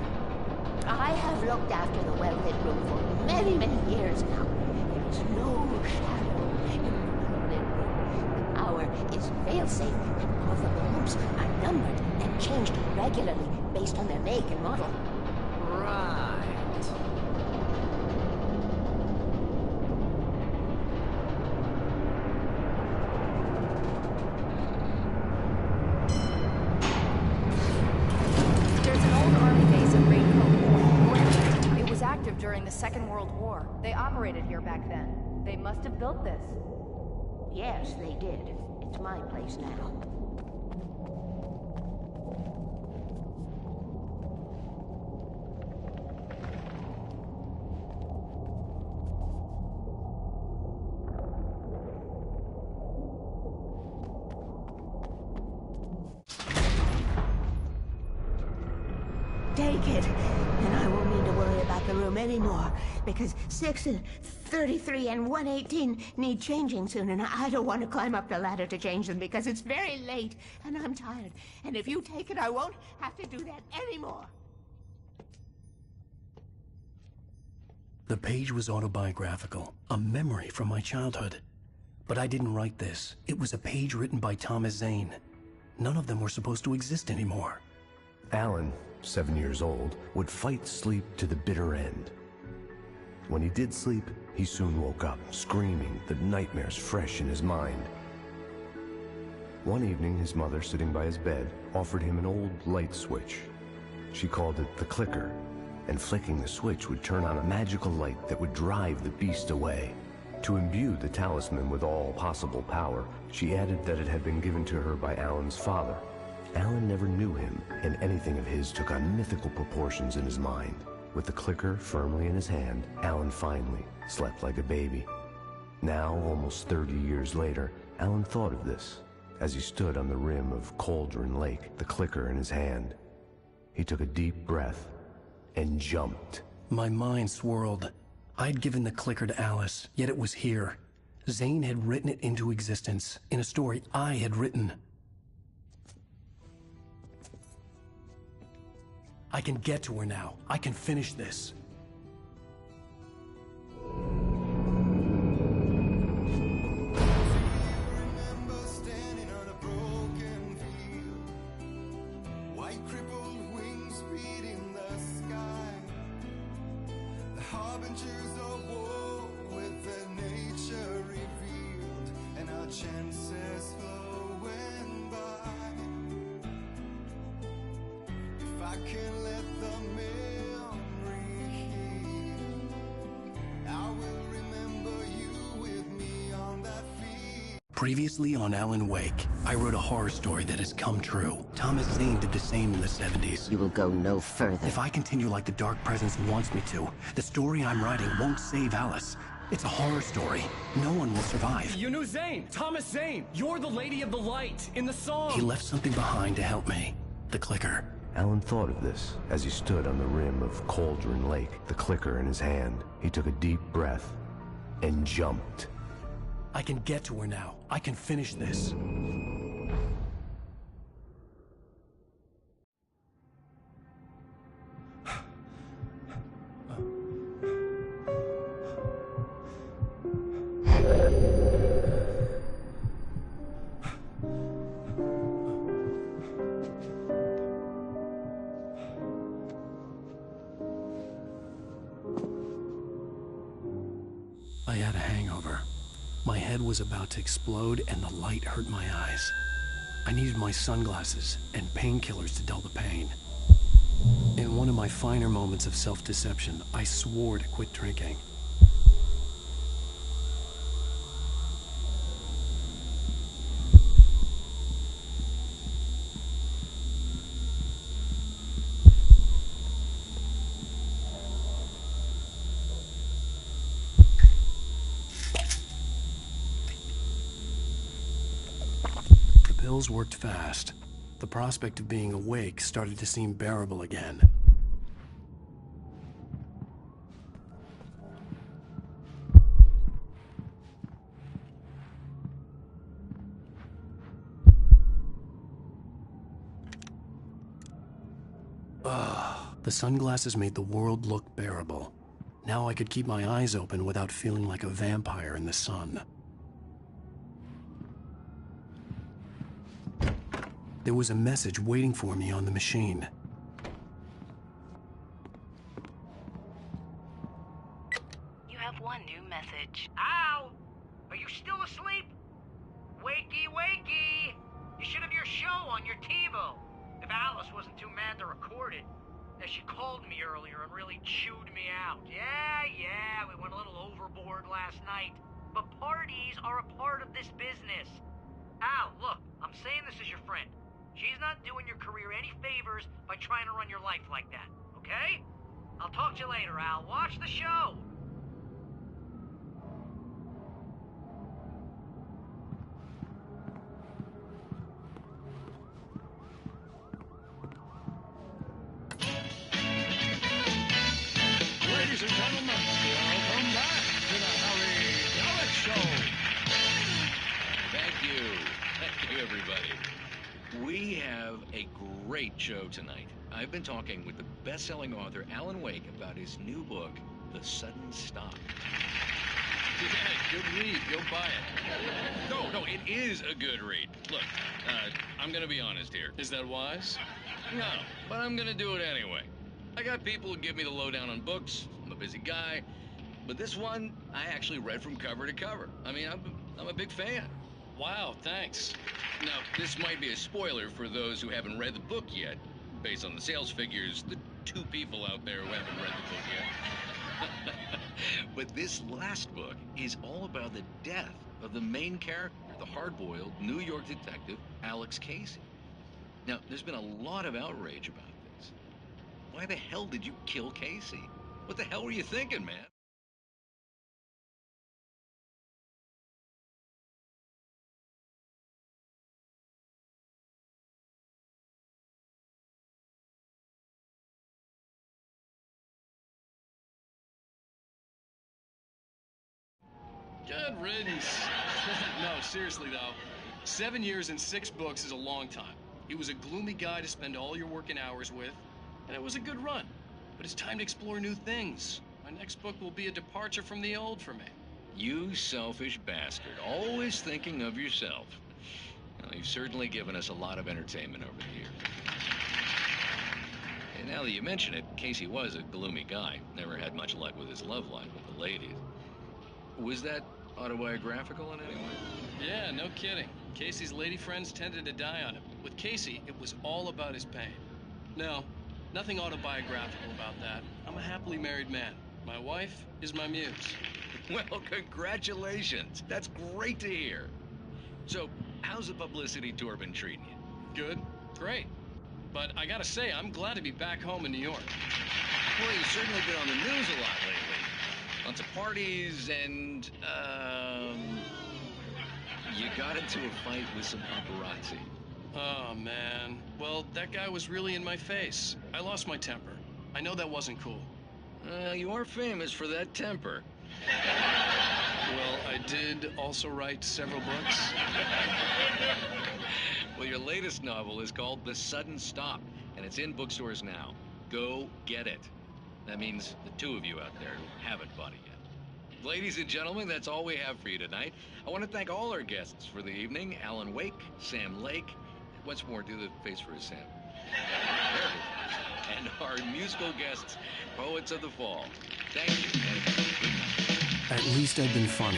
I have looked after the well-lit room for many, many years now. There is no shadow in the well-lit room. The hour is fail-safe, and all the bulbs are numbered and changed regularly based on their make and model. Right. During the Second World War. They operated here back then. They must have built this. Yes, they did. It's my place now. Take it, and I won't need to worry about the room anymore, because 6 and 33 and 118 need changing soon, and I don't want to climb up the ladder to change them because it's very late, and I'm tired. And if you take it, I won't have to do that anymore. The page was autobiographical, a memory from my childhood. But I didn't write this. It was a page written by Thomas Zane. None of them were supposed to exist anymore. Alan, 7 years old, would fight sleep to the bitter end. When he did sleep, he soon woke up, screaming, the nightmares fresh in his mind. One evening, his mother, sitting by his bed, offered him an old light switch. She called it the clicker, and flicking the switch would turn on a magical light that would drive the beast away. To imbue the talisman with all possible power, she added that it had been given to her by Alan's father. Alan never knew him, and anything of his took on mythical proportions in his mind. With the clicker firmly in his hand, Alan finally slept like a baby. Now, almost 30 years later, Alan thought of this as he stood on the rim of Cauldron Lake, the clicker in his hand. He took a deep breath and jumped. My mind swirled. I'd given the clicker to Alice, yet it was here. Zane had written it into existence, in a story I had written. I can get to her now. I can finish this. Chances flowing by. If I can let the memory heal, I will remember you with me on that field. Previously on Alan Wake, I wrote a horror story that has come true. Thomas Zane did the same in the 70s. You will go no further. If I continue like the Dark Presence wants me to, the story I'm writing won't save Alice. It's a horror story. No one will survive. You knew Zane! Thomas Zane! You're the Lady of the Light in the song! He left something behind to help me. The clicker. Alan thought of this as he stood on the rim of Cauldron Lake, the clicker in his hand. He took a deep breath and jumped. I can get to her now. I can finish this. I had a hangover. My head was about to explode and the light hurt my eyes. I needed my sunglasses and painkillers to dull the pain. In one of my finer moments of self-deception, I swore to quit drinking. The pills worked fast. The prospect of being awake started to seem bearable again. The sunglasses made the world look bearable. Now I could keep my eyes open without feeling like a vampire in the sun. There was a message waiting for me on the machine. You have one new message. Al! Are you still asleep? Wakey, wakey! You should have your show on your TiVo. If Alice wasn't too mad to record it. As she called me earlier and really chewed me out. Yeah, we went a little overboard last night. But parties are a part of this business. Al, look, I'm saying this as your friend. She's not doing your career any favors by trying to run your life like that, okay? I'll talk to you later, Al. Watch the show. Ladies and gentlemen, welcome back to the Harry Gallic Show. Thank you. Thank you, everybody. We have a great show tonight. I've been talking with the best-selling author Alan Wake about his new book, The Sudden Stop. Yeah, good read. Go buy it. No, it is a good read. Look, I'm gonna be honest here. Is that wise? No, but I'm gonna do it anyway. I got people who give me the lowdown on books. I'm a busy guy. But this one, I actually read from cover to cover. I mean, I'm a big fan. Wow, thanks. Now, this might be a spoiler for those who haven't read the book yet. Based on the sales figures, the 2 people out there who haven't read the book yet. But this last book is all about the death of the main character, the hard-boiled New York detective, Alex Casey. Now, there's been a lot of outrage about this. Why the hell did you kill Casey? What the hell were you thinking, man? Good riddance. No, seriously though, 7 years and 6 books is a long time. He was a gloomy guy to spend all your working hours with, and it was a good run. But it's time to explore new things. My next book will be a departure from the old for me. You selfish bastard, always thinking of yourself. Well, you've certainly given us a lot of entertainment over the years. And now that you mention it, Casey was a gloomy guy. Never had much luck with his love life with the ladies. Was that autobiographical in any way? Yeah, no kidding. Casey's lady friends tended to die on him. With Casey, it was all about his pain. No, nothing autobiographical about that. I'm a happily married man. My wife is my muse. Well, congratulations. That's great to hear. So, how's the publicity tour been treating you? Good, great. But I gotta say, I'm glad to be back home in New York. Well, you've certainly been on the news a lot lately. Lots of parties and, you got into a fight with some paparazzi. Oh, man. Well, that guy was really in my face. I lost my temper. I know that wasn't cool. You are famous for that temper. Well, I did also write several books. Well, your latest novel is called The Sudden Stop, and it's in bookstores now. Go get it. That means the 2 of you out there who haven't bought it yet. Ladies and gentlemen, that's all we have for you tonight. I want to thank all our guests for the evening. Alan Wake, Sam Lake. Once more, do the face for a Sam. There it is. And our musical guests, Poets of the Fall. Thank you. At least I'd been funny.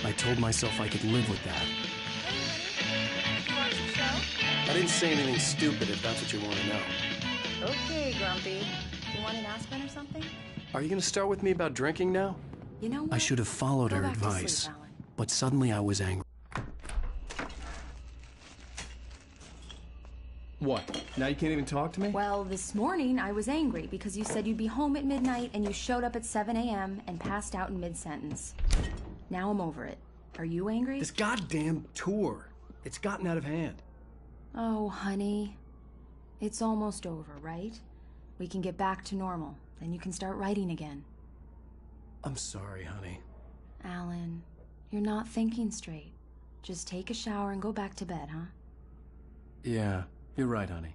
I told myself I could live with that. Did you watch the show? I didn't say anything stupid if that's what you want to know. Okay, Grumpy. You want an aspirin or something? Are you going to start with me about drinking now? You know what? I should have followed Go her back to advice, sleep, Alan. but suddenly I was angry. What? Now you can't even talk to me? Well, this morning I was angry because you said you'd be home at midnight and you showed up at 7 a.m. and passed out in mid-sentence. Now I'm over it. Are you angry? This goddamn tour. It's gotten out of hand. Oh, honey. It's almost over, right? We can get back to normal. Then you can start writing again. I'm sorry, honey. Alan, you're not thinking straight. Just take a shower and go back to bed, huh? Yeah, you're right, honey.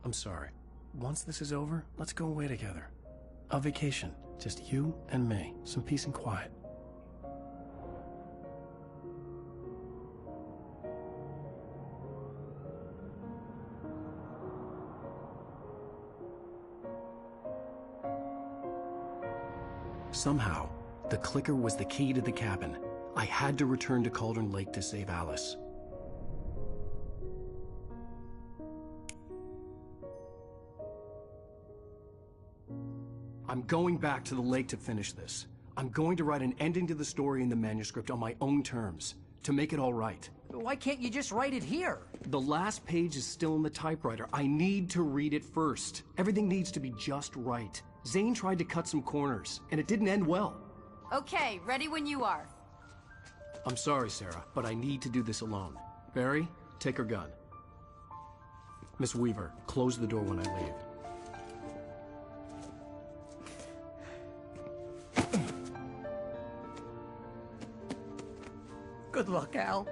I'm sorry. once this is over, let's go away together. A vacation. Just you and me. Some peace and quiet. Somehow, the clicker was the key to the cabin. I had to return to Cauldron Lake to save Alice. I'm going back to the lake to finish this. I'm going to write an ending to the story in the manuscript on my own terms, to make it all right. Why can't you just write it here? The last page is still in the typewriter. I need to read it first. Everything needs to be just right. Zane tried to cut some corners, and it didn't end well. Okay, ready when you are. I'm sorry, Sarah, but I need to do this alone. Barry, take her gun. Miss Weaver, close the door when I leave. Good luck, Al.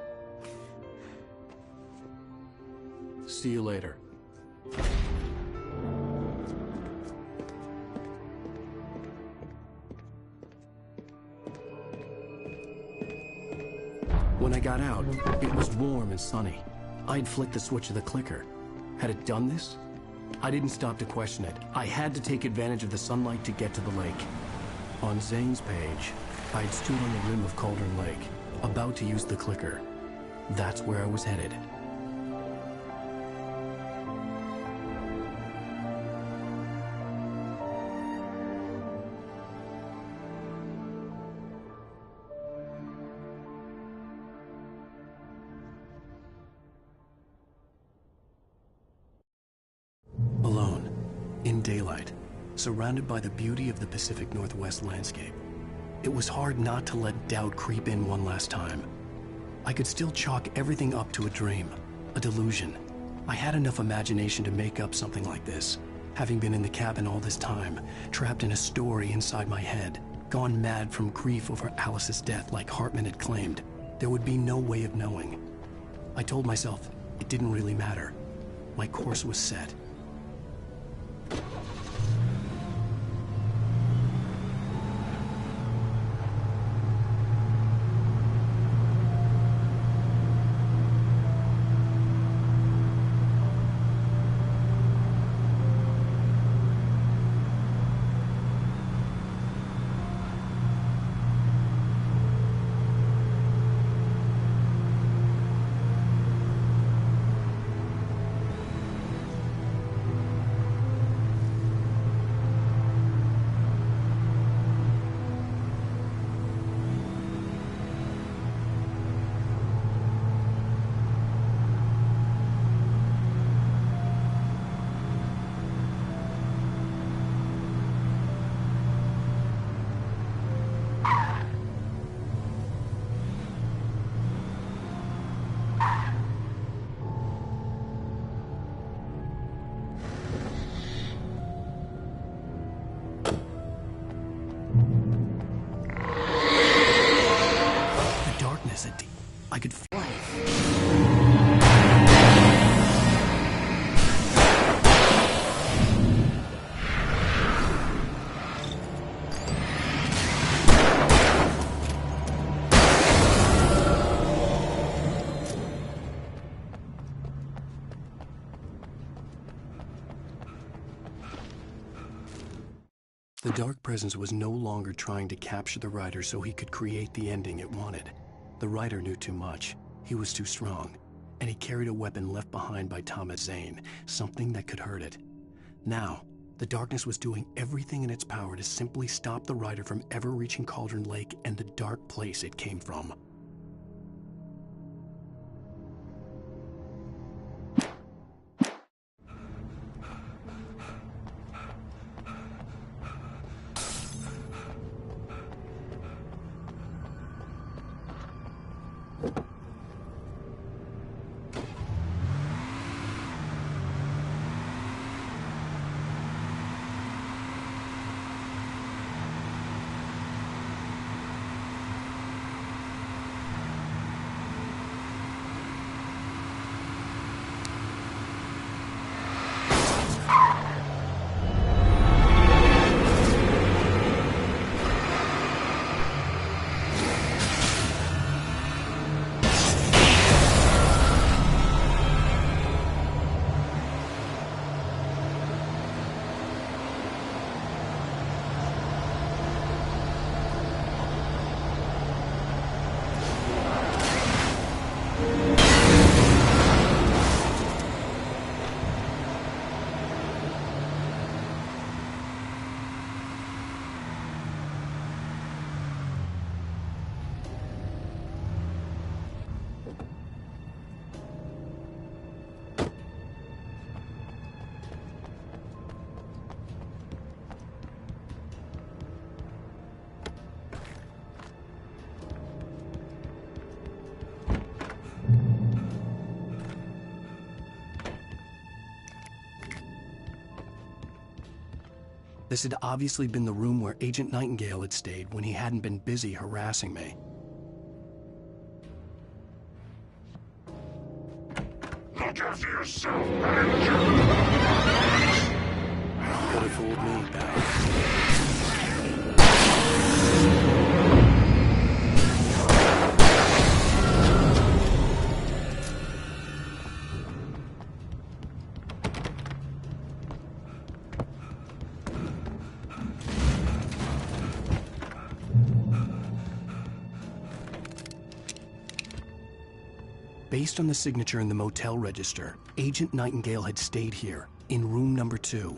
See you later. When I got out, it was warm and sunny. I'd flicked the switch of the clicker. Had it done this? I didn't stop to question it. I had to take advantage of the sunlight to get to the lake. On Zane's page, I'd stood on the rim of Cauldron Lake, about to use the clicker. That's where I was headed. Alone, in daylight, surrounded by the beauty of the Pacific Northwest landscape. It was hard not to let doubt creep in one last time. I could still chalk everything up to a dream, a delusion. I had enough imagination to make up something like this, having been in the cabin all this time, trapped in a story inside my head, gone mad from grief over Alice's death like Hartman had claimed. There would be no way of knowing. I told myself it didn't really matter. My course was set. I could fly. The Dark Presence was no longer trying to capture the writer so he could create the ending it wanted. The writer knew too much. He was too strong. And he carried a weapon left behind by Thomas Zane, something that could hurt it. Now, the darkness was doing everything in its power to simply stop the writer from ever reaching Cauldron Lake and the dark place it came from. This had obviously been the room where Agent Nightingale had stayed when he hadn't been busy harassing me. Look after yourself, manager! Could have fooled me, Babus. Based on the signature in the motel register, Agent Nightingale had stayed here, in room number 2.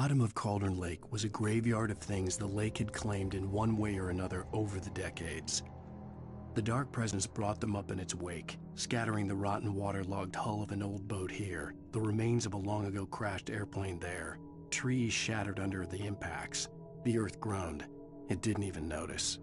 bottom of Cauldron Lake was a graveyard of things the lake had claimed in one way or another over the decades. The dark presence brought them up in its wake, scattering the rotten waterlogged hull of an old boat here, the remains of a long-ago crashed airplane there, trees shattered under the impacts. The earth groaned. It didn't even notice.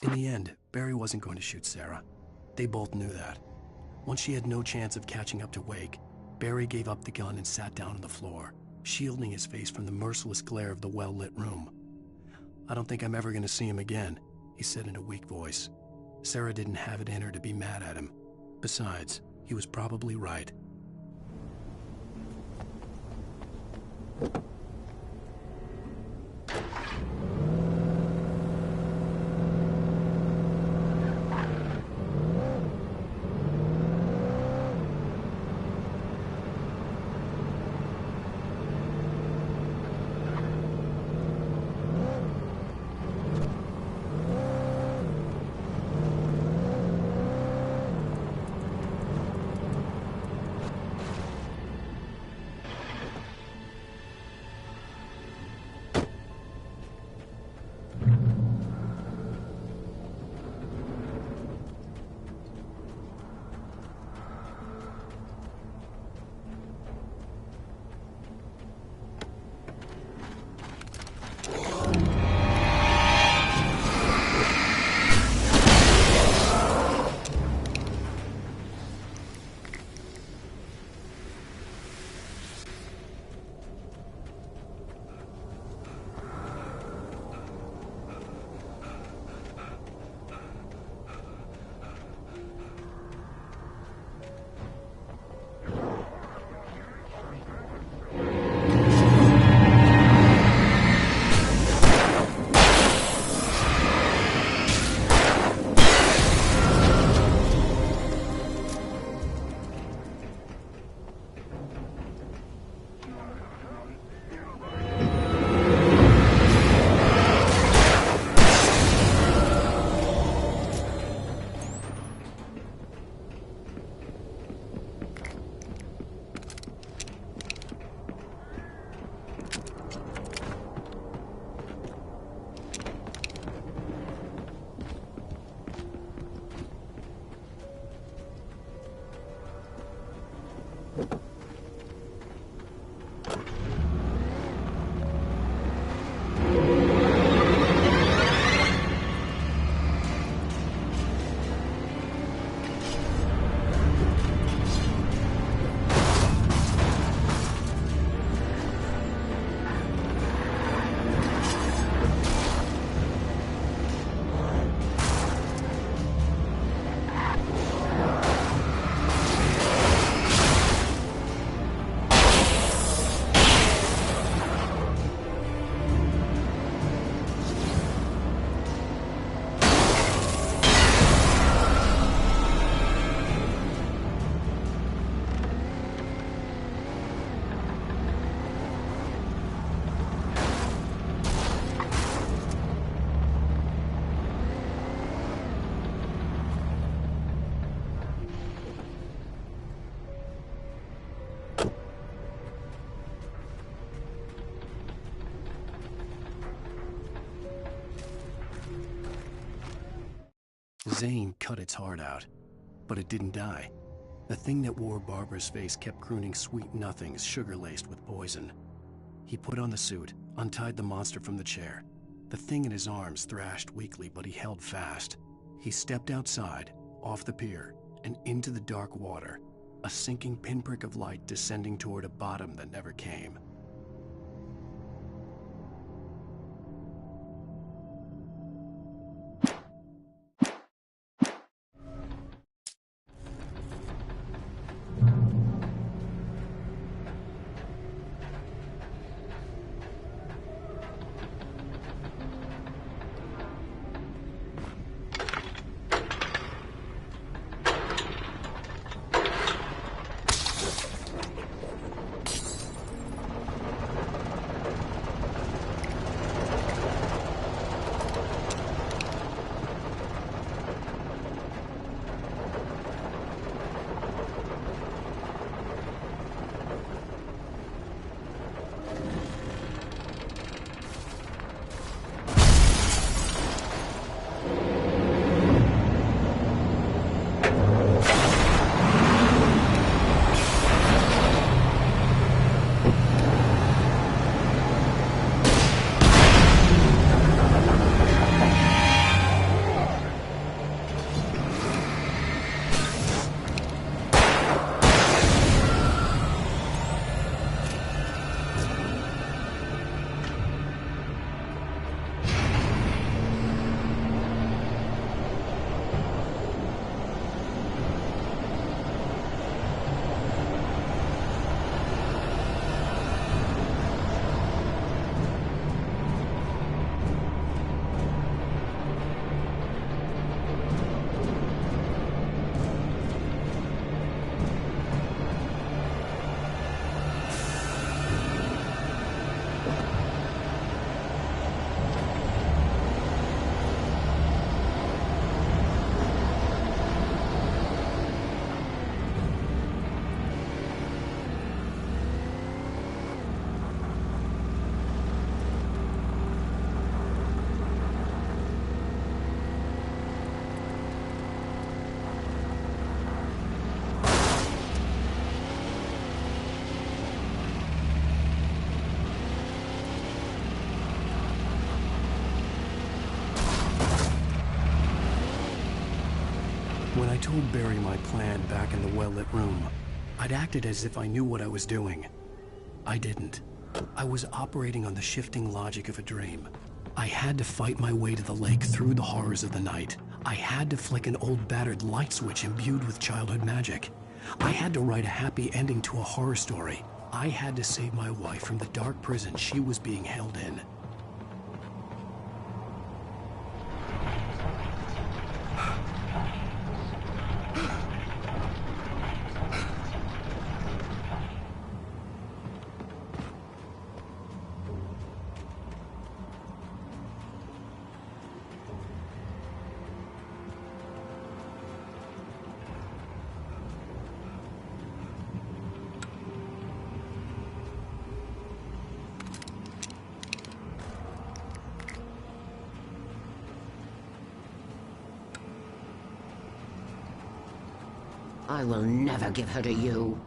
In the end, Barry wasn't going to shoot Sarah. They both knew that. Once she had no chance of catching up to Wake, Barry gave up the gun and sat down on the floor, shielding his face from the merciless glare of the well-lit room. "I don't think I'm ever going to see him again," he said in a weak voice. Sarah didn't have it in her to be mad at him. Besides, he was probably right. Zane cut its heart out, but it didn't die. The thing that wore Barbara's face kept crooning sweet nothings sugar-laced with poison. He put on the suit, untied the monster from the chair. The thing in his arms thrashed weakly, but he held fast. He stepped outside, off the pier, and into the dark water, a sinking pinprick of light descending toward a bottom that never came. When I told Barry my plan back in the well-lit room, I'd acted as if I knew what I was doing. I didn't. I was operating on the shifting logic of a dream. I had to fight my way to the lake through the horrors of the night. I had to flick an old battered light switch imbued with childhood magic. I had to write a happy ending to a horror story. I had to save my wife from the dark prison she was being held in. I will never give her to you.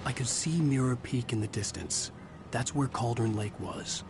I could see Mirror Peak in the distance. That's where Cauldron Lake was.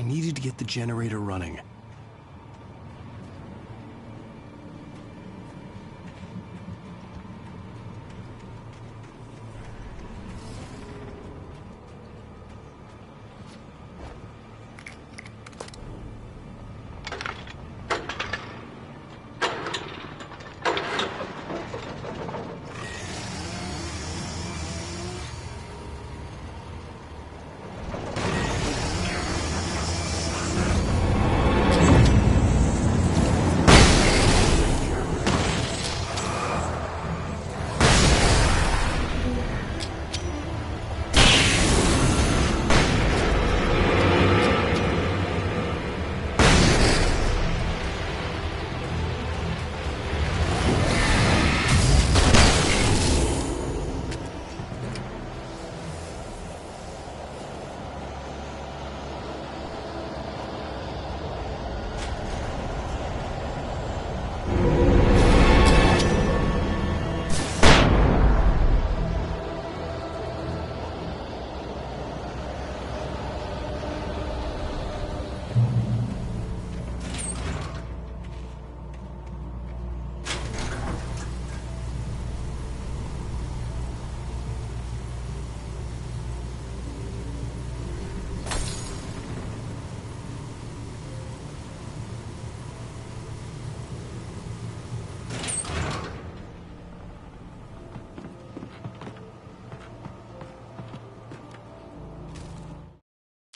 I needed to get the generator running.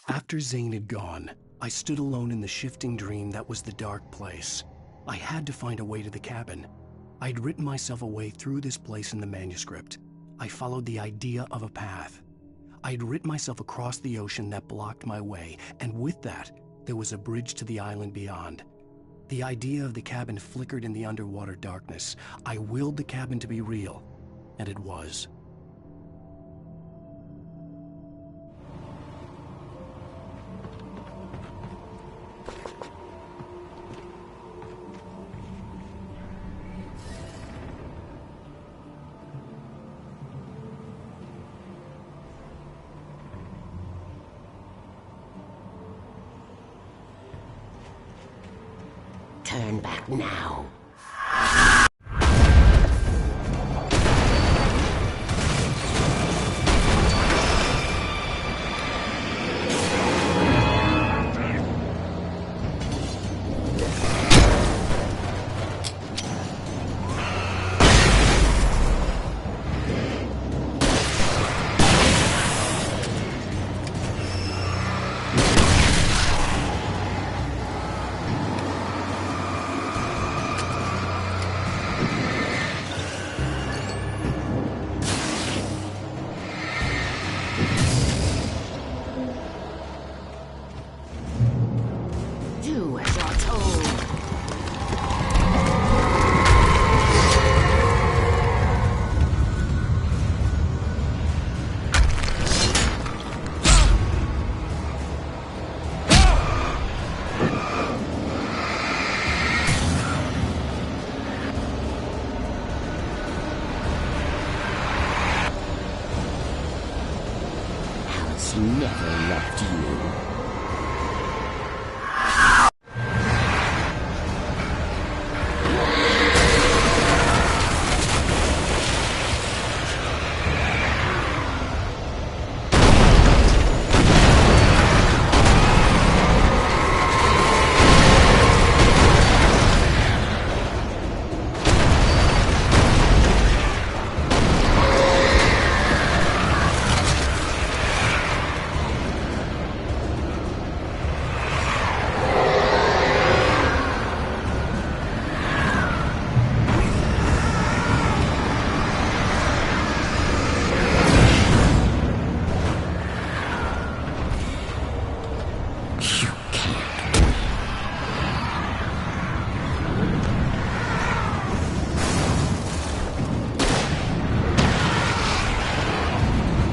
After Zane had gone, I stood alone in the shifting dream that was the dark place. I had to find a way to the cabin. I'd written myself a way through this place in the manuscript. I followed the idea of a path. I'd written myself across the ocean that blocked my way, and with that, there was a bridge to the island beyond. The idea of the cabin flickered in the underwater darkness. I willed the cabin to be real, and it was. Turn back now. Do as you're told. Alice never left you.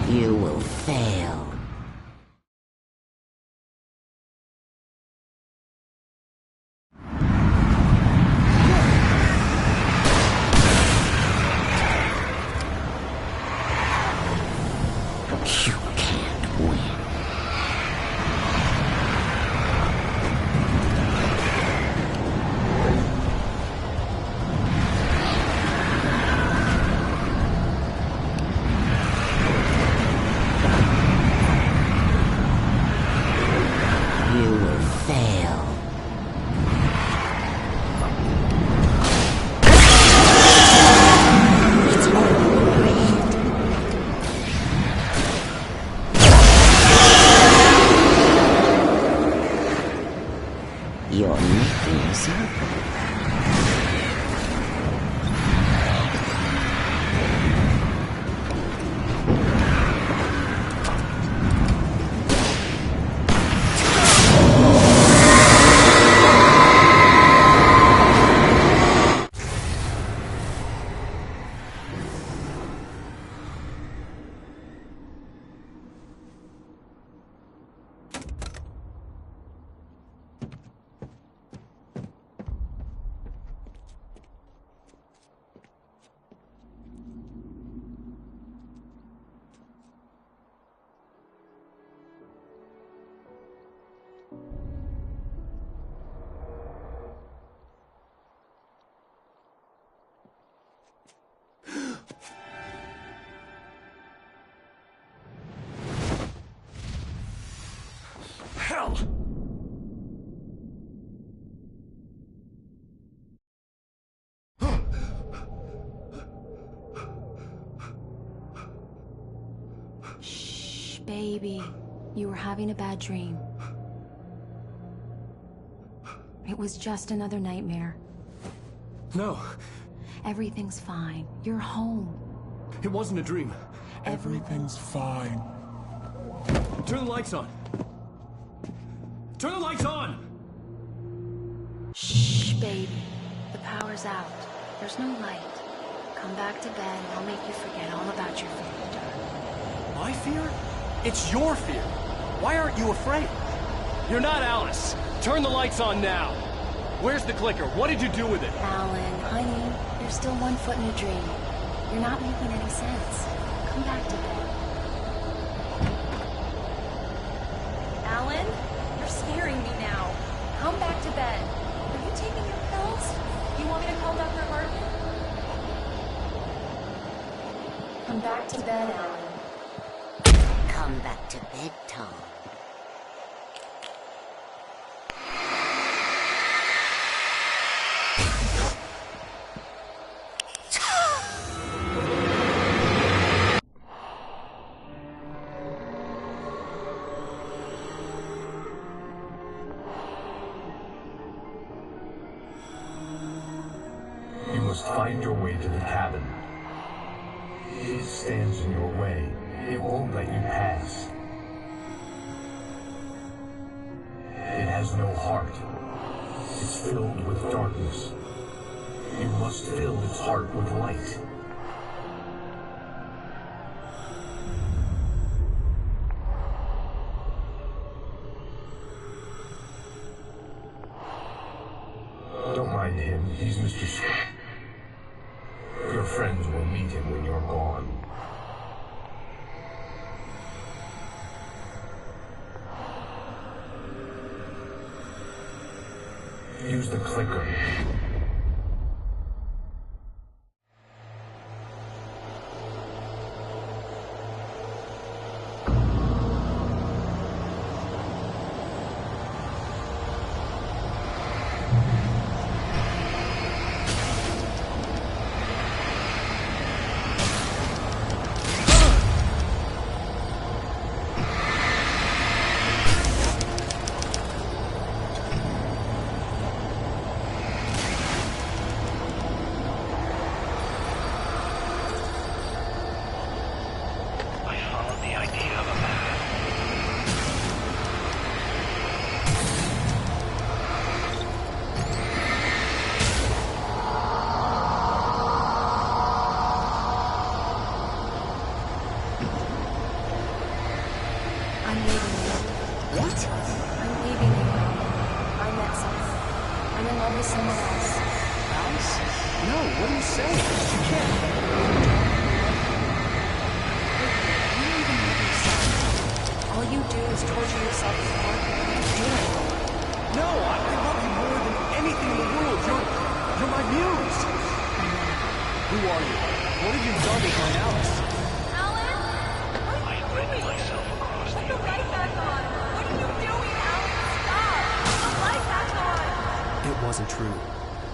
You will fail. You can't win. Baby, you were having a bad dream. It was just another nightmare. No. Everything's fine. You're home. It wasn't a dream. Everything's fine. Turn the lights on. Turn the lights on! Shh, baby. The power's out. There's no light. Come back to bed and I'll make you forget all about your fear. My fear? It's your fear. Why aren't you afraid? You're not Alice. Turn the lights on now. Where's the clicker? What did you do with it? Alan, honey, you're still 1 foot in a dream. You're not making any sense. Come back to bed. Alan, you're scaring me now. Come back to bed. Are you taking your pills? You want me to call Dr. Hartman? Come back to bed, Alan. Come back to bed, Tom. You must find your way to the cabin. It stands in your way. It won't let you pass. It has no heart. It's filled with darkness. You must fill its heart with light. Don't mind him. He's Mr. Scott. Your friends will meet him when you're gone. Use the clicker.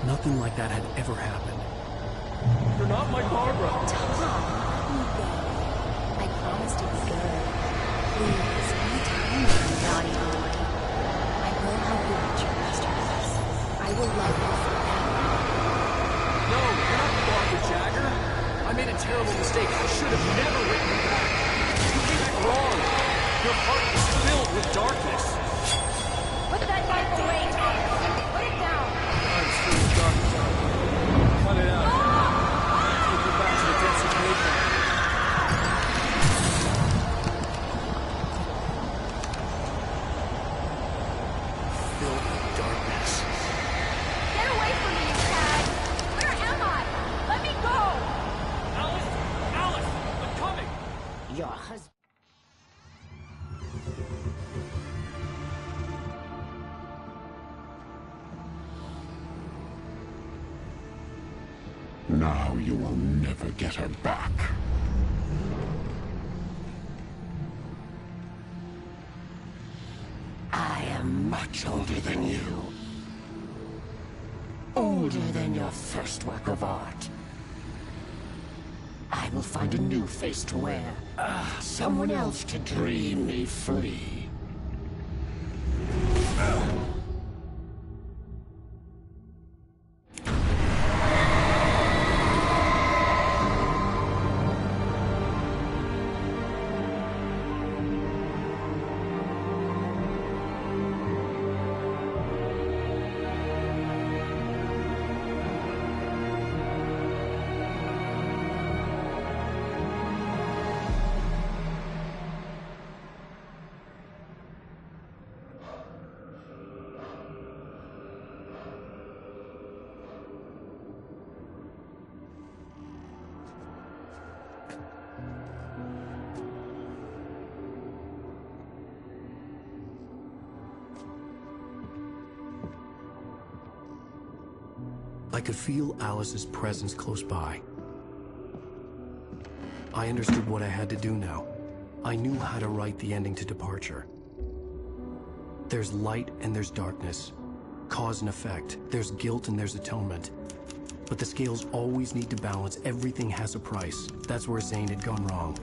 Nothing like that had ever happened. You're not my Barbara. Tom, I promised to be good. Please, be tiny, naughty boy. I will help you reach your masterpiece. I will love you forever. No, you're not Barbara Jagger. I made a terrible mistake. I should have never written you back. You came back wrong. Your heart is filled with darkness. Put that knife away, Thomas. Put it down. I'm still dark. Cut it out. Take you back to the desert. Filled with darkness. Get away from me, you cad! Where am I? Let me go! Alice! I'm coming! Your husband. Now you will never get her back. I am much older than you. Older than your first work of art. I will find a new face to wear. Someone else to dream me free. I could feel Alice's presence close by. I understood what I had to do now. I knew how to write the ending to Departure. There's light and there's darkness. Cause and effect. There's guilt and there's atonement. But the scales always need to balance. Everything has a price. That's where Zane had gone wrong.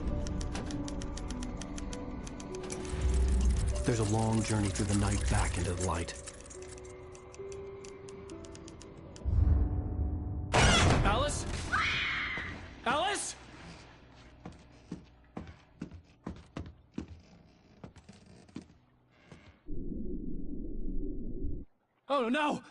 There's a long journey through the night back into the light. Alice? Alice? Oh no!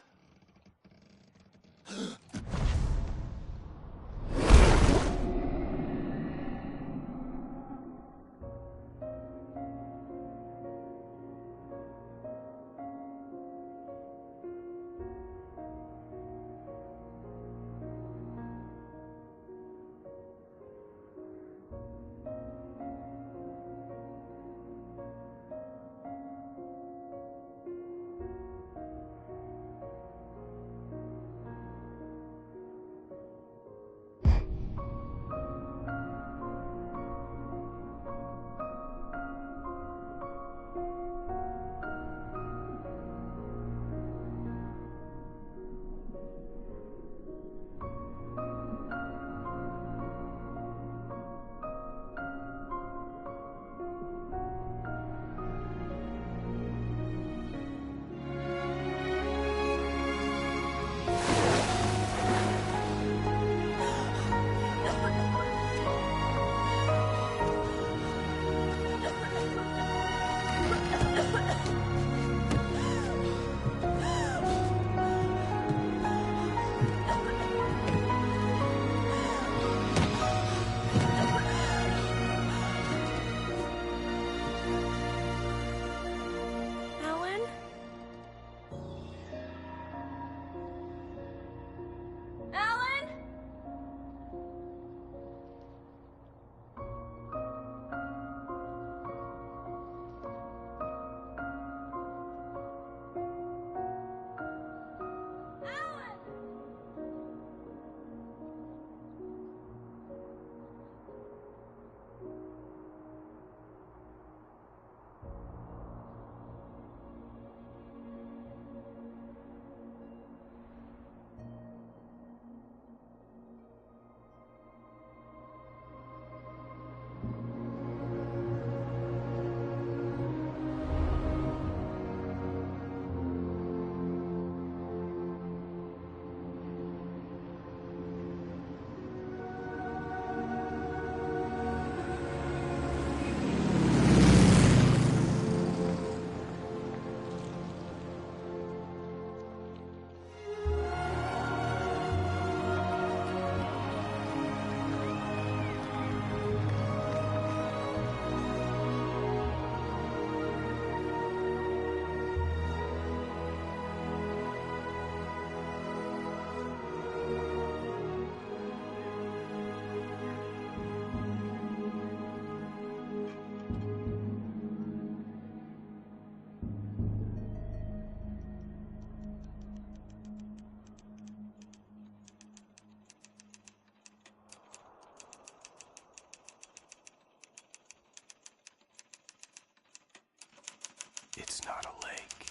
It's not a lake.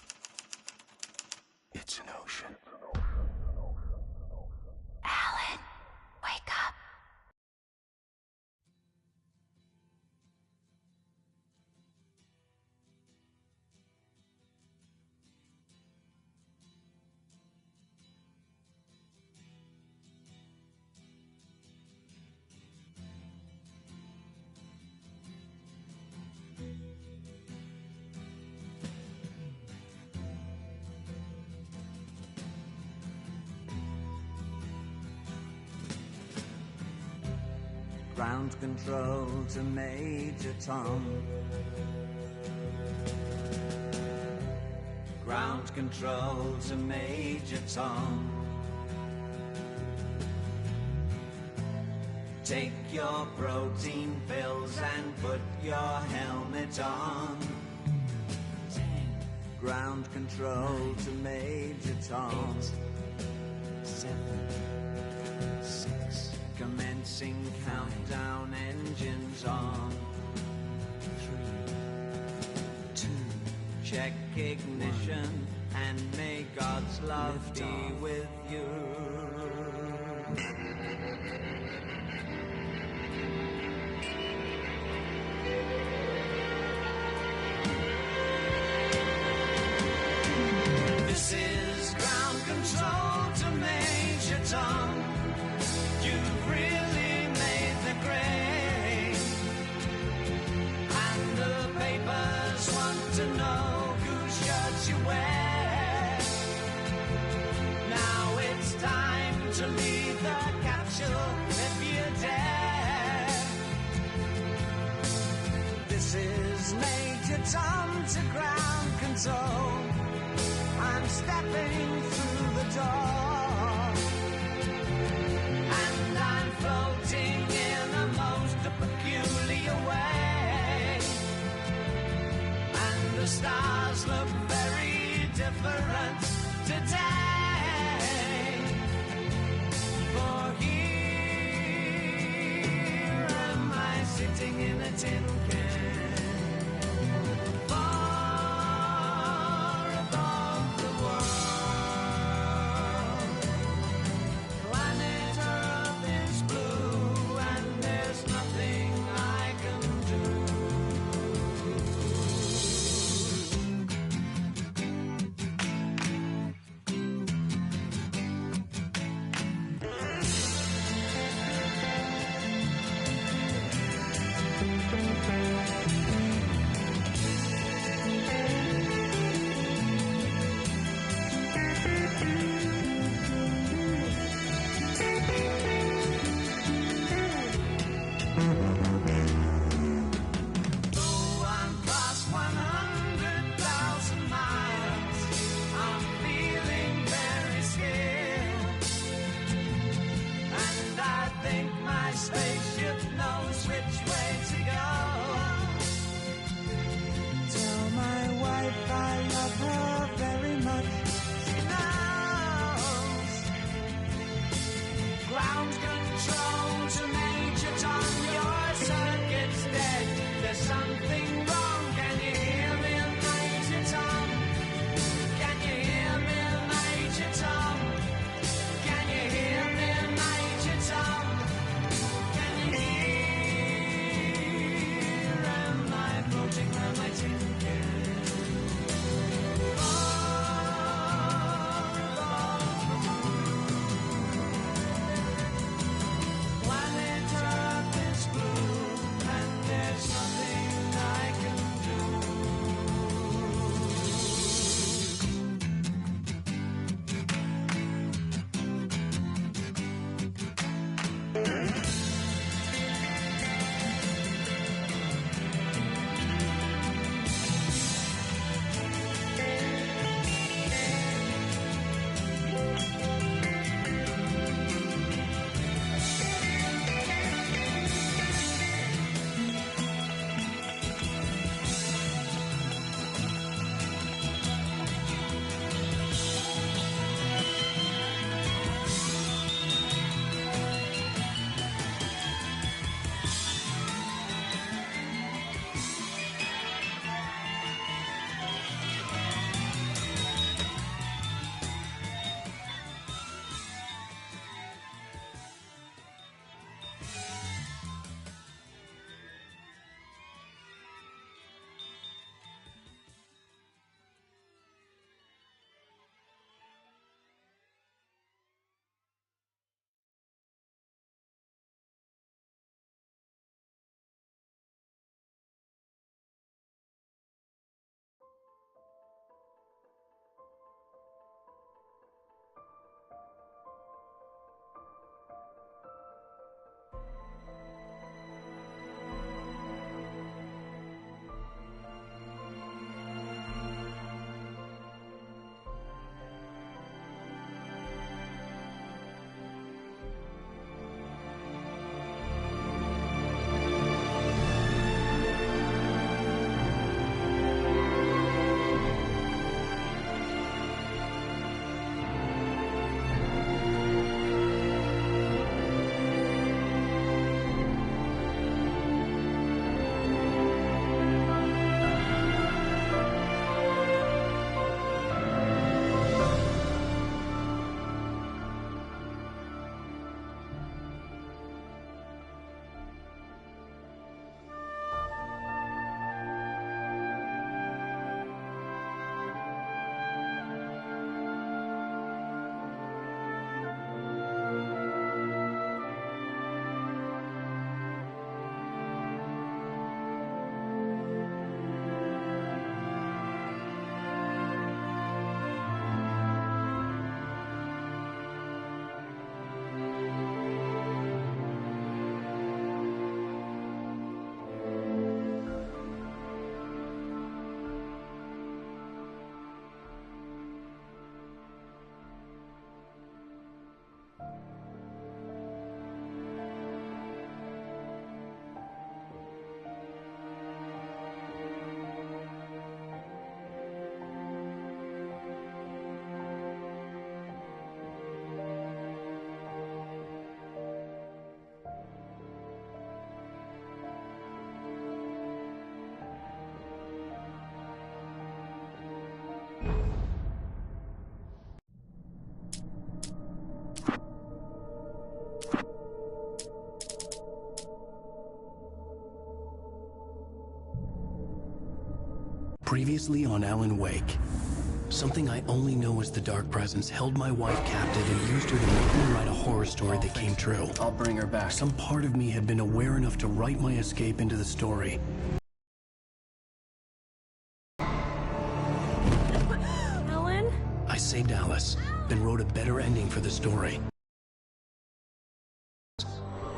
It's an ocean. Ground control to Major Tom. Ground control to Major Tom. Take your protein pills and put your helmet on. Ground control to Major Tom. 8, 7, 6. Commencing countdown, engines on. 3, 2. Check ignition and may God's love be with you. This is ground control to Major Tom. You've really made the grade. And the papers want to know whose shirts you wear. Now it's time to leave the capsule if you dare. This is Major Tom to ground control. I'm stepping through the door, and I'm floating in a most peculiar way, and the stars look very different today, for here am I sitting in a tin can. Previously on Alan Wake. Something I only know as the Dark Presence held my wife captive and used her to make me write a horror story that came true. I'll bring her back. Some part of me had been aware enough to write my escape into the story. Alan? I saved Alice, then wrote a better ending for the story.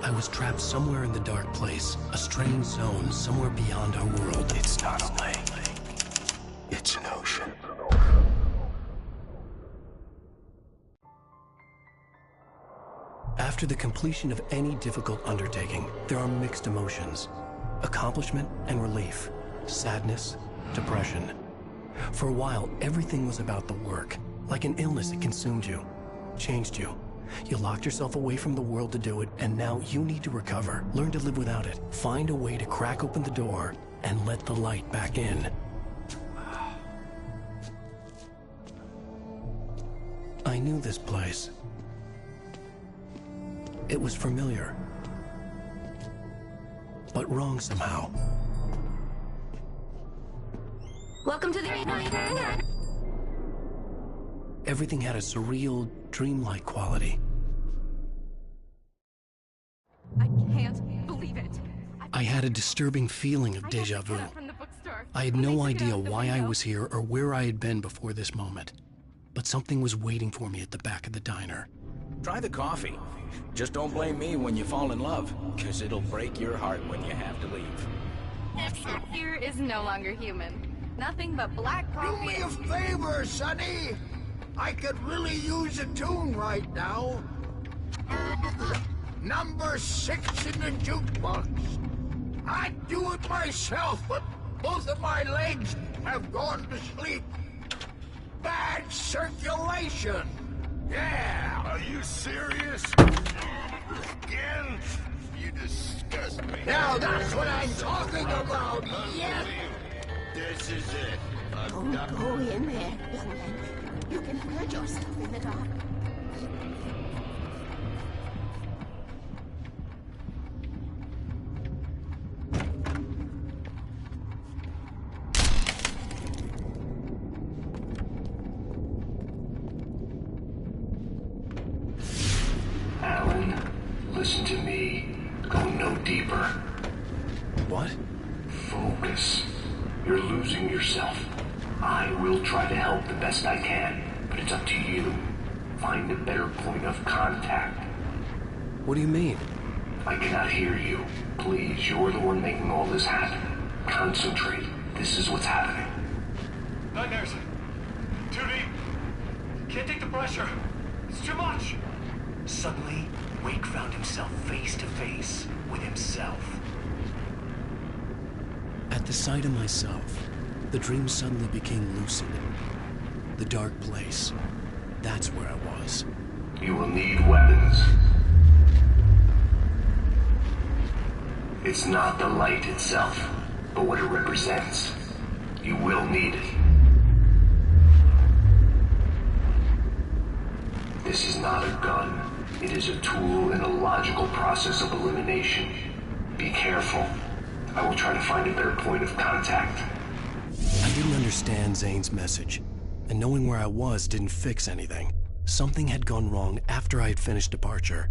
I was trapped somewhere in the dark place, a strange zone somewhere beyond our world. It's not a lake. It's an ocean. After the completion of any difficult undertaking, there are mixed emotions. Accomplishment and relief. Sadness, depression. For a while, everything was about the work. Like an illness, it consumed you, changed you. You locked yourself away from the world to do it, and now you need to recover. Learn to live without it. Find a way to crack open the door and let the light back in. I knew this place. It was familiar, but wrong somehow. Welcome to the... Everything had a surreal, dreamlike quality. I can't believe it. I had a disturbing feeling of deja vu. I had no idea why I was here or where I had been before this moment. But something was waiting for me at the back of the diner. Try the coffee. Just don't blame me when you fall in love, because it'll break your heart when you have to leave. Here is no longer human. Nothing but black coffee. Do me a favor, Sonny. I could really use a tune right now. Number 6 in the jukebox. I'd do it myself, but both of my legs have gone to sleep. Bad circulation. Yeah. Are you serious? Again? You disgust me. Now that's what I'm talking about. Yeah. This is it. Don't go in there, young man. You can hurt yourself in the dark. Alan, listen to me. Go no deeper. What? Focus. You're losing yourself. I will try to help the best I can, but it's up to you. Find a better point of contact. What do you mean? I cannot hear you. Please, you're the one making all this happen. Concentrate. This is what's happening. Nightmares. Too deep. Can't take the pressure. It's too much. Suddenly, Wake found himself face to face with himself. At the sight of myself, the dream suddenly became lucid. The dark place. That's where I was. You will need weapons. It's not the light itself, but what it represents. You will need it. This is not a gun. It is a tool in a logical process of elimination. Be careful. I will try to find a better point of contact. I didn't understand Zane's message, and knowing where I was didn't fix anything. Something had gone wrong after I had finished departure.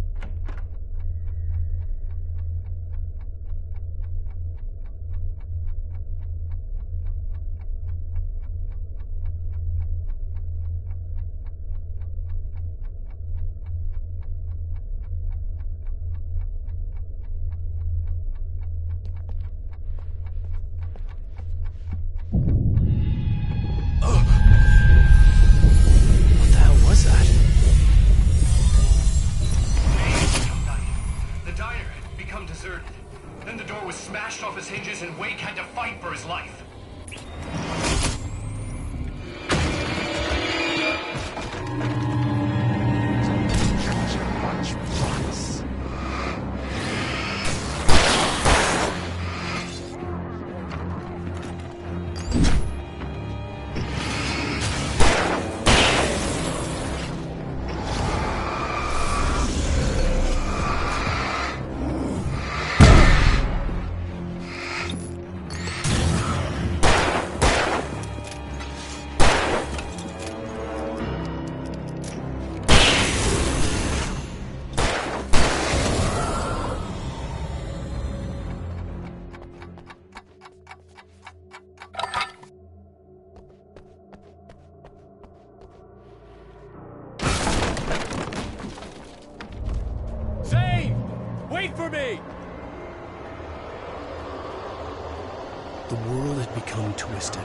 The world had become twisted.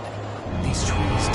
These trees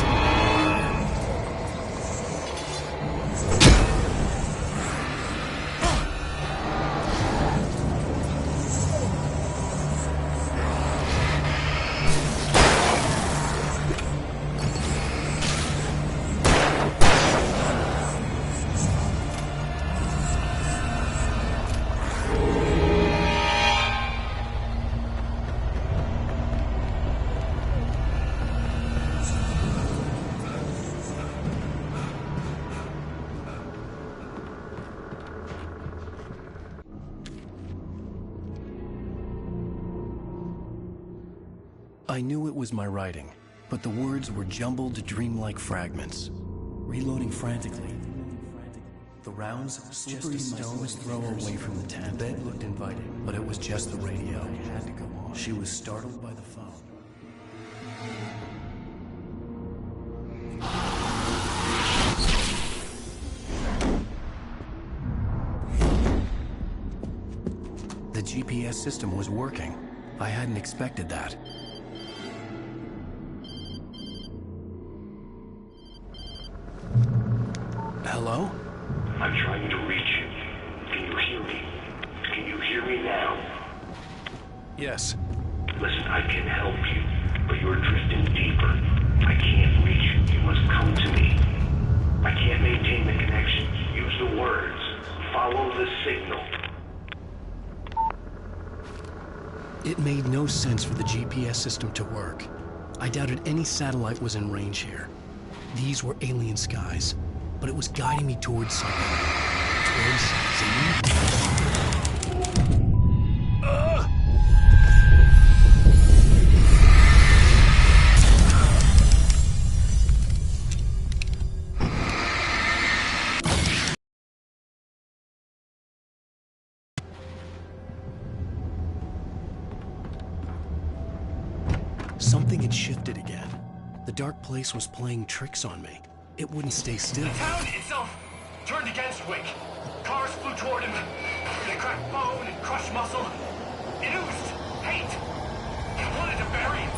I knew it was my writing, but the words were jumbled, dreamlike fragments. Reloading frantically. The rounds, slippery stones throw away from the tent. The bed looked inviting, but it was just the radio. It had to go on. She was startled by the phone. The GPS system was working. I hadn't expected that. Hello? I'm trying to reach you. Can you hear me? Can you hear me now? Yes. Listen, I can help you, but you're drifting deeper. I can't reach you. You must come to me. I can't maintain the connection. Use the words. Follow the signal. It made no sense for the GPS system to work. I doubted any satellite was in range here. These were alien skies, but it was guiding me towards something. Towards something. Something had shifted again. The dark place was playing tricks on me. It wouldn't stay still. The town itself turned against Wake. Cars flew toward him. They cracked bone and crushed muscle. It oozed hate. It wanted to bury him.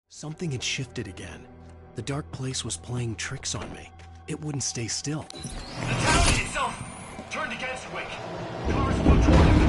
Something had shifted again. The dark place was playing tricks on me. It wouldn't stay still. The town itself turned against Wake. Cars flew toward him.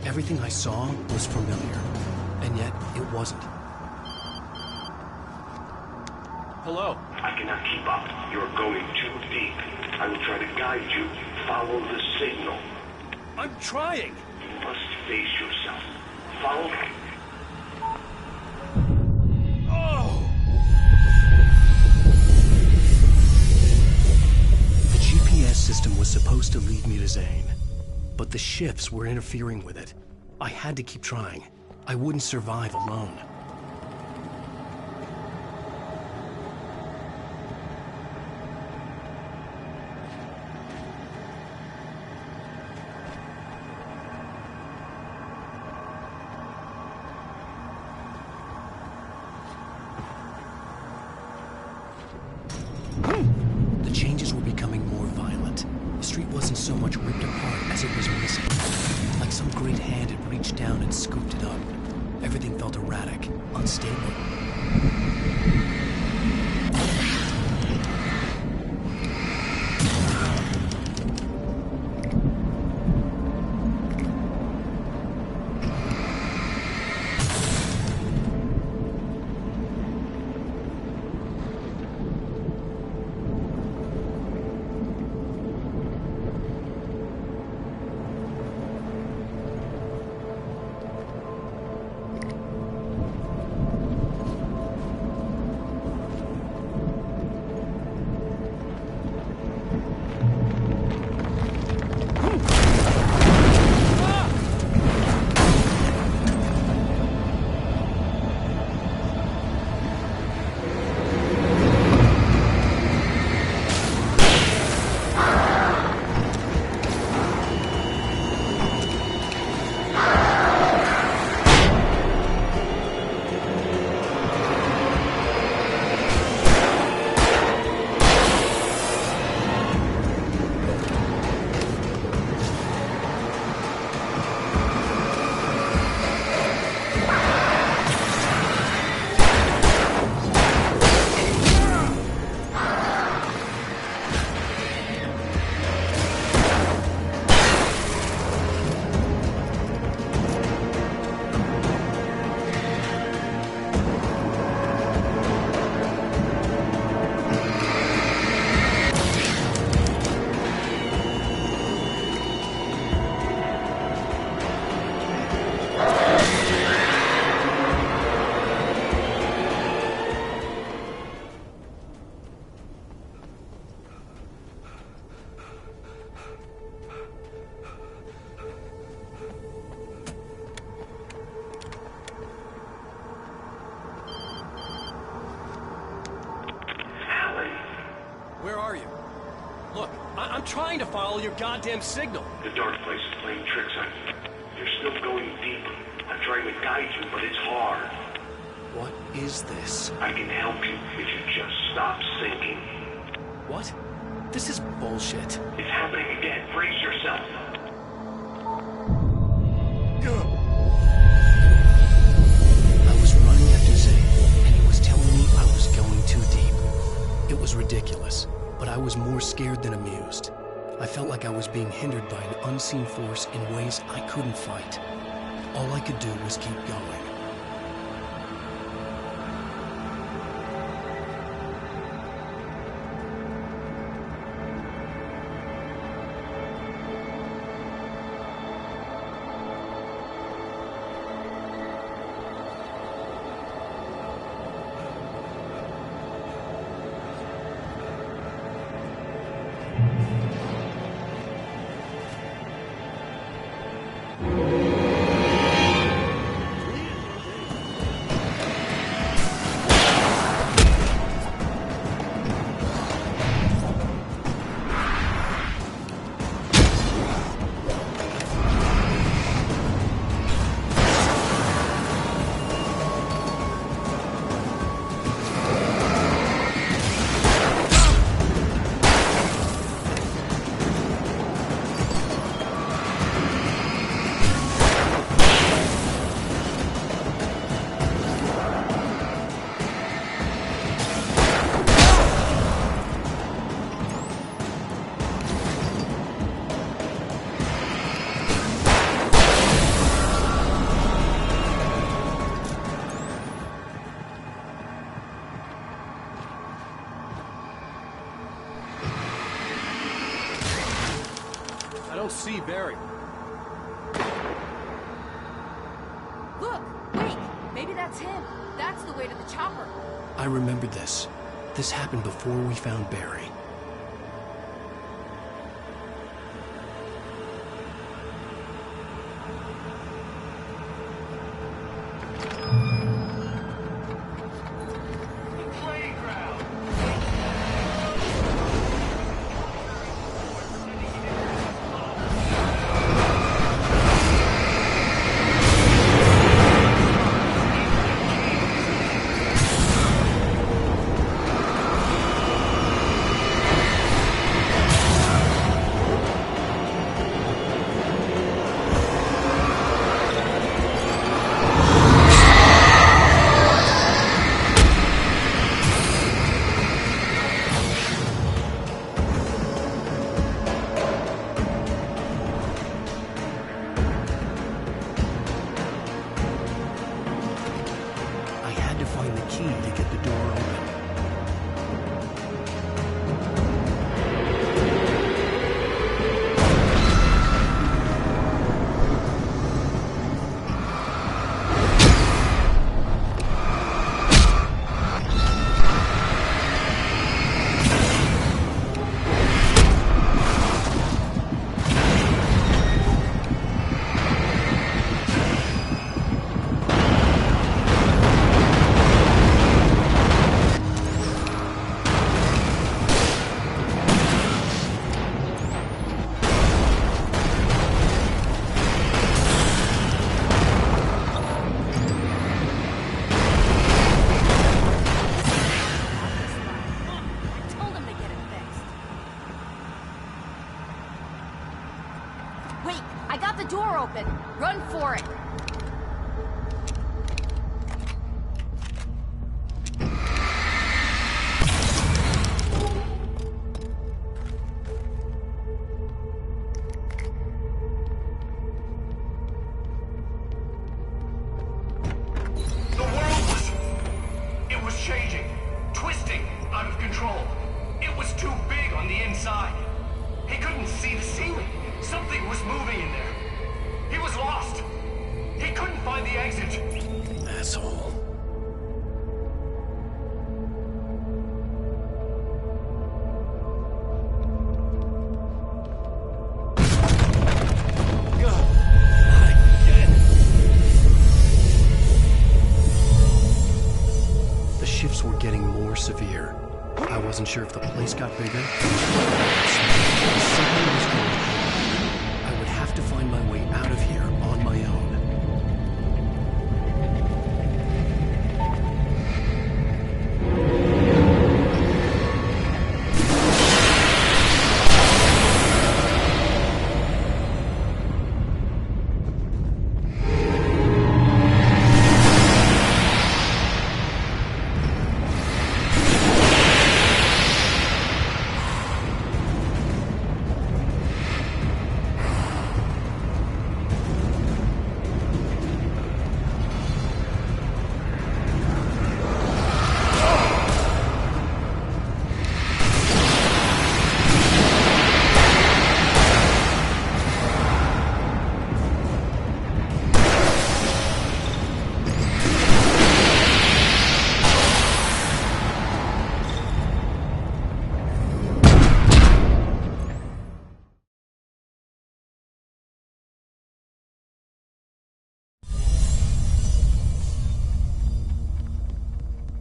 Everything I saw was familiar, and yet it wasn't. Hello? I cannot keep up. You're going too deep. I will try to guide you. Follow the signal. I'm trying. You must face yourself. Follow me. supposed to lead me to Zane. But the shifts were interfering with it. I had to keep trying. I wouldn't survive alone. The changes were becoming more violent. The street wasn't so much ripped apart as it was missing. Like some great hand had reached down and scooped it up. Everything felt erratic, unstable. Where are you? Look, I'm trying to follow your goddamn signal. The dark place is playing tricks on you. You're still going deeper. I'm trying to guide you, but it's hard. What is this? I can help you if you just stop sinking. What? This is bullshit. It's happening again. Brace yourself. I was running after Zane, and he was telling me I was going too deep. It was ridiculous, but I was more scared than amused. I felt like I was being hindered by an unseen force in ways I couldn't fight. All I could do was keep going. I don't see Barry. Look! Wait! Maybe that's him. That's the way to the chopper. I remembered this. This happened before we found Barry. control. It was too big on the inside. He couldn't see the ceiling. Something was moving in there. He was lost. He couldn't find the exit. Asshole. The shifts were getting more severe. I wasn't sure if the place got bigger. The signal was going. I would have to find my way out of here on my own.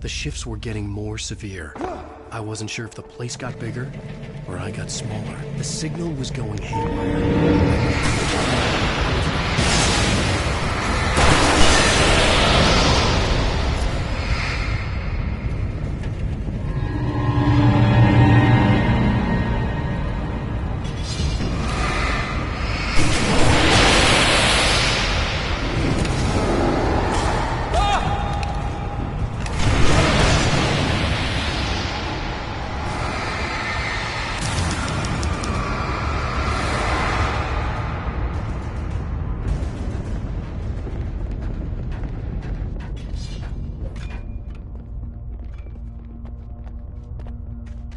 The shifts were getting more severe. I wasn't sure if the place got bigger or I got smaller. The signal was going haywire.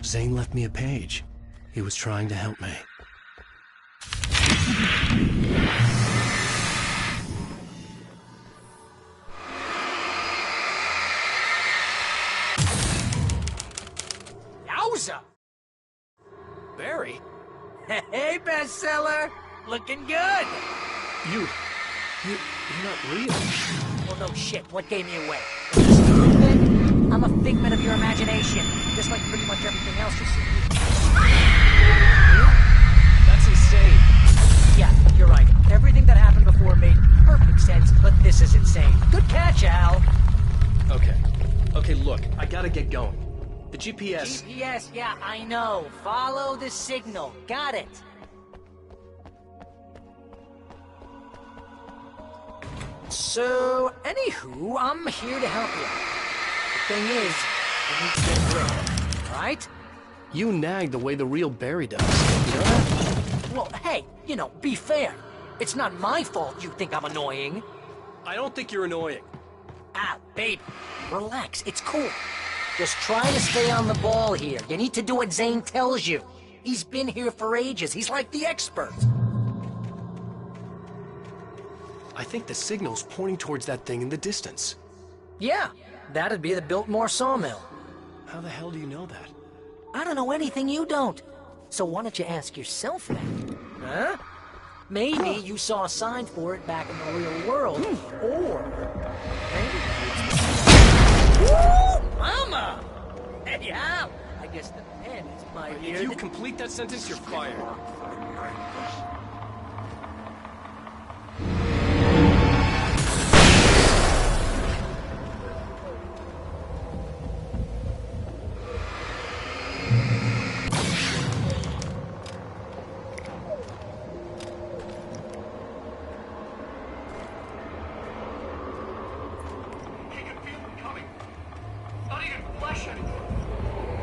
Zane left me a page. He was trying to help me. Yowza! Barry? Hey, bestseller! Looking good! You're not real. Well, no shit. What gave me away? Stupid. I'm a figment of your imagination, just like pretty much everything else you see. That's insane. Yeah, you're right. Everything that happened before made perfect sense, but this is insane. Good catch, Al. Okay, look, I gotta get going. The GPS... GPS, yeah, I know. Follow the signal. Got it. So, anywho, I'm here to help you. The thing is, you need to get rid, alright? You nag the way the real Barry does. You know that? Well, hey, be fair. It's not my fault you think I'm annoying. I don't think you're annoying. Ah, baby, relax, it's cool. Just try to stay on the ball here. You need to do what Zane tells you. He's been here for ages. He's like the expert. I think the signal's pointing towards that thing in the distance. Yeah, that'd be the Biltmore sawmill. How the hell do you know that? I don't know anything you don't. So why don't you ask yourself that? Huh? Maybe you saw a sign for it back in the real world. Or... maybe... Woo! Mama! Hey, Al! I guess the pen is my ear. If you complete that sentence, you're fired.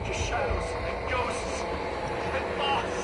Just shadows and ghosts and thoughts.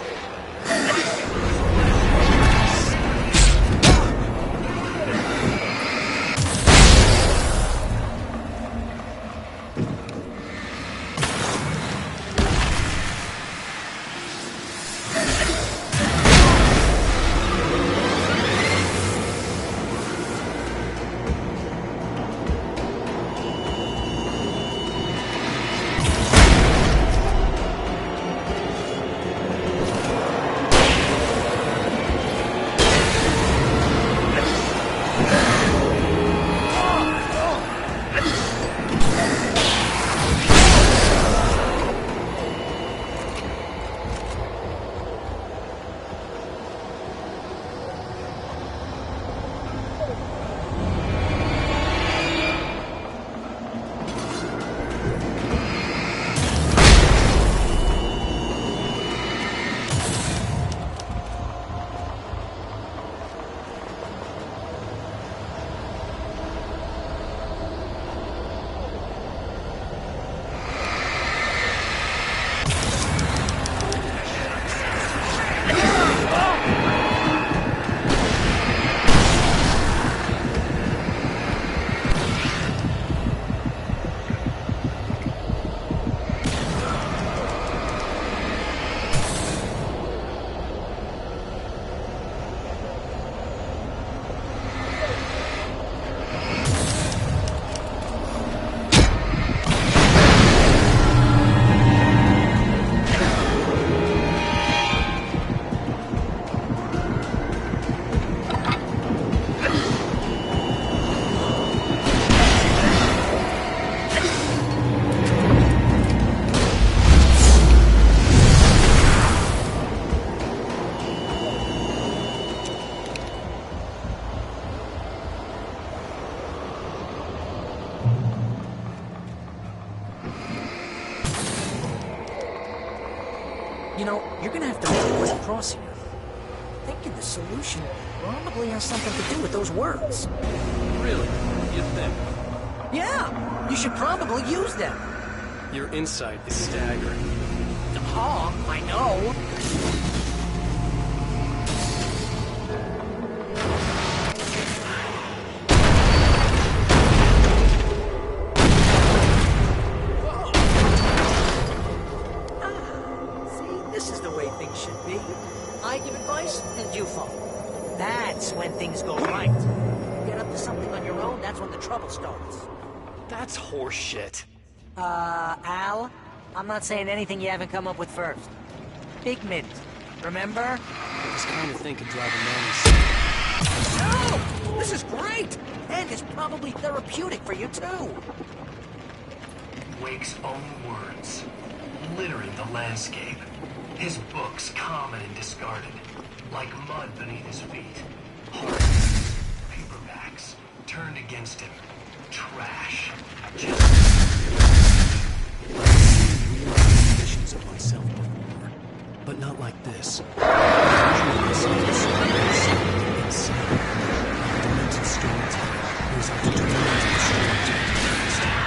know, you're gonna have to make what's crossing you. Thinking the solution probably has something to do with those words. Really? You think? Yeah! You should probably use them. Your insight is staggering. Oh, I know. See, this is the way things should be. I give advice, and you follow. That's when things go right. You get up to something on your own, that's when the trouble starts. That's horseshit. Al? I'm not saying anything you haven't come up with first. Big Mint, remember? This kind of thing could drive a man insane. No! This is great! And it's probably therapeutic for you, too. Wake's own words, littering the landscape. His books common and discarded, like mud beneath his feet. Hard paperbacks turned against him. Trash. Visions of myself before, but not like this. Demented storyteller who's out to turn into the storyteller.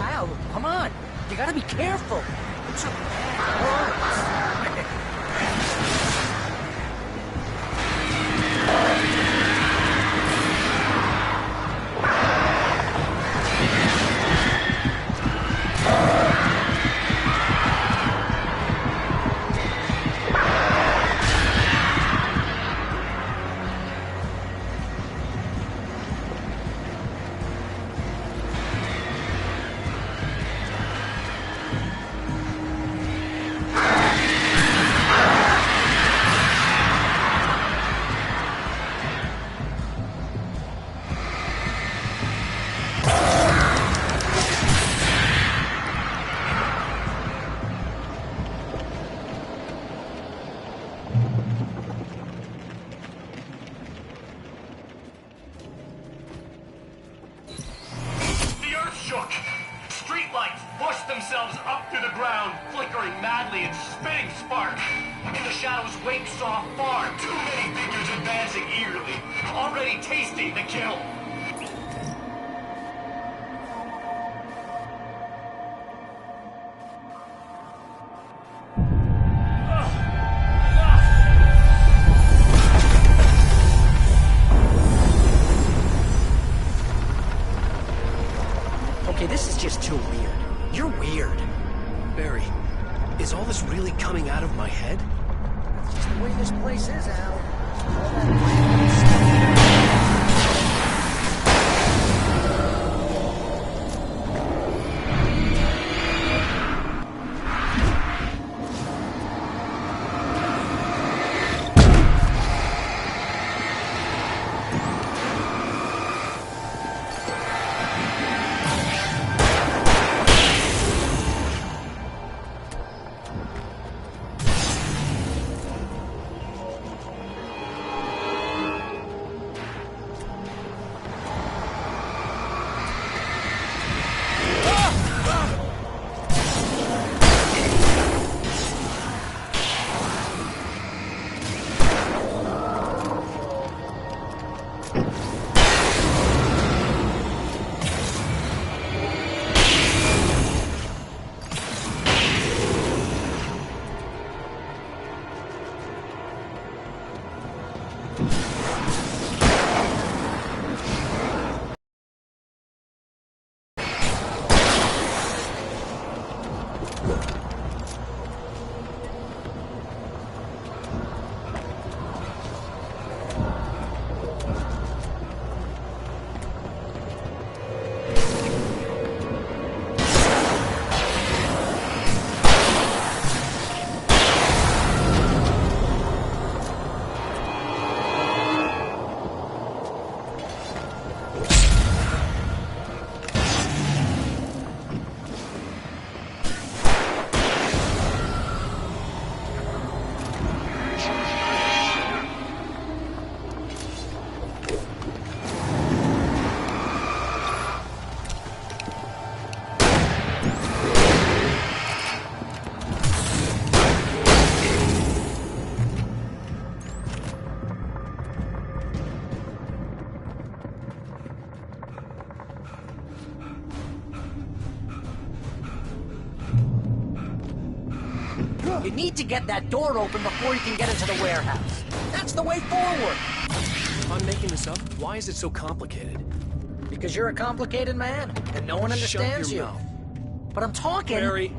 Al, come on. You gotta be careful. It's a bad Shook. Streetlights pushed themselves up through the ground, flickering madly and spitting spark. In the shadows, Wake saw far too many figures advancing eagerly, already tasting the kill. Okay, this is just too weird. You're weird. Barry, is all this really coming out of my head? That's just the way this place is, Al. need to get that door open before you can get into the warehouse. That's the way forward. I'm making this up. Why is it so complicated? Because you're a complicated man, and no one understands Shut your you. mouth. But I'm talking. Barry.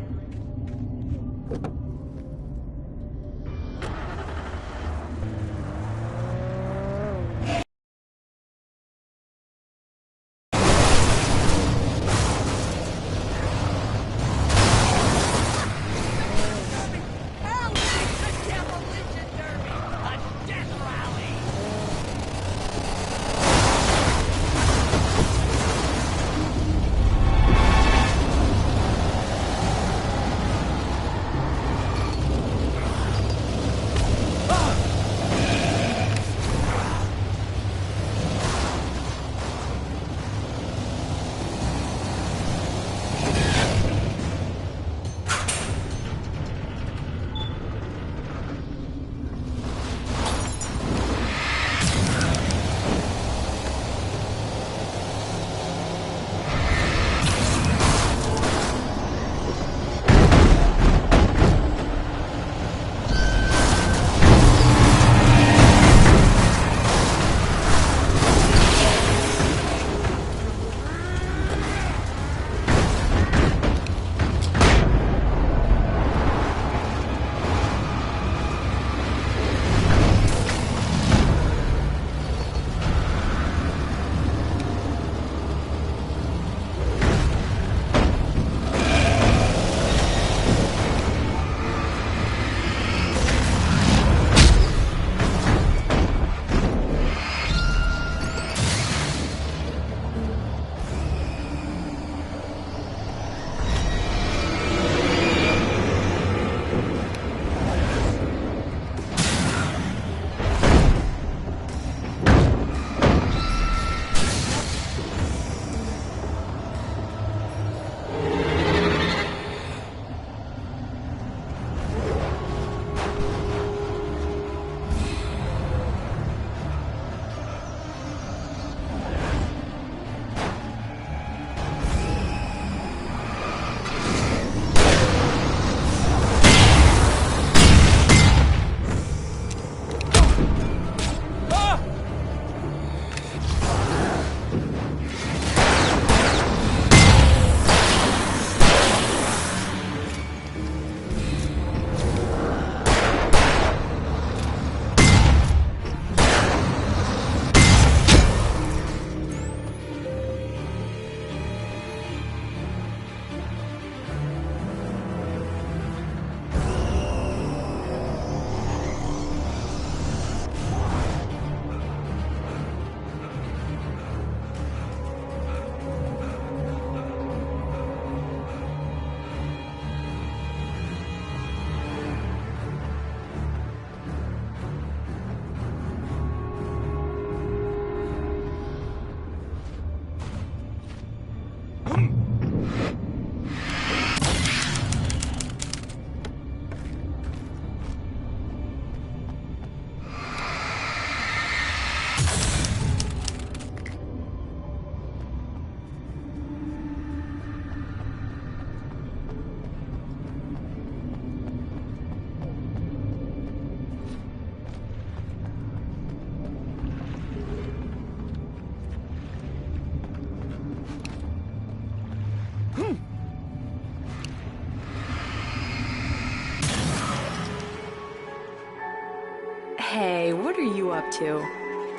Hey, what are you up to?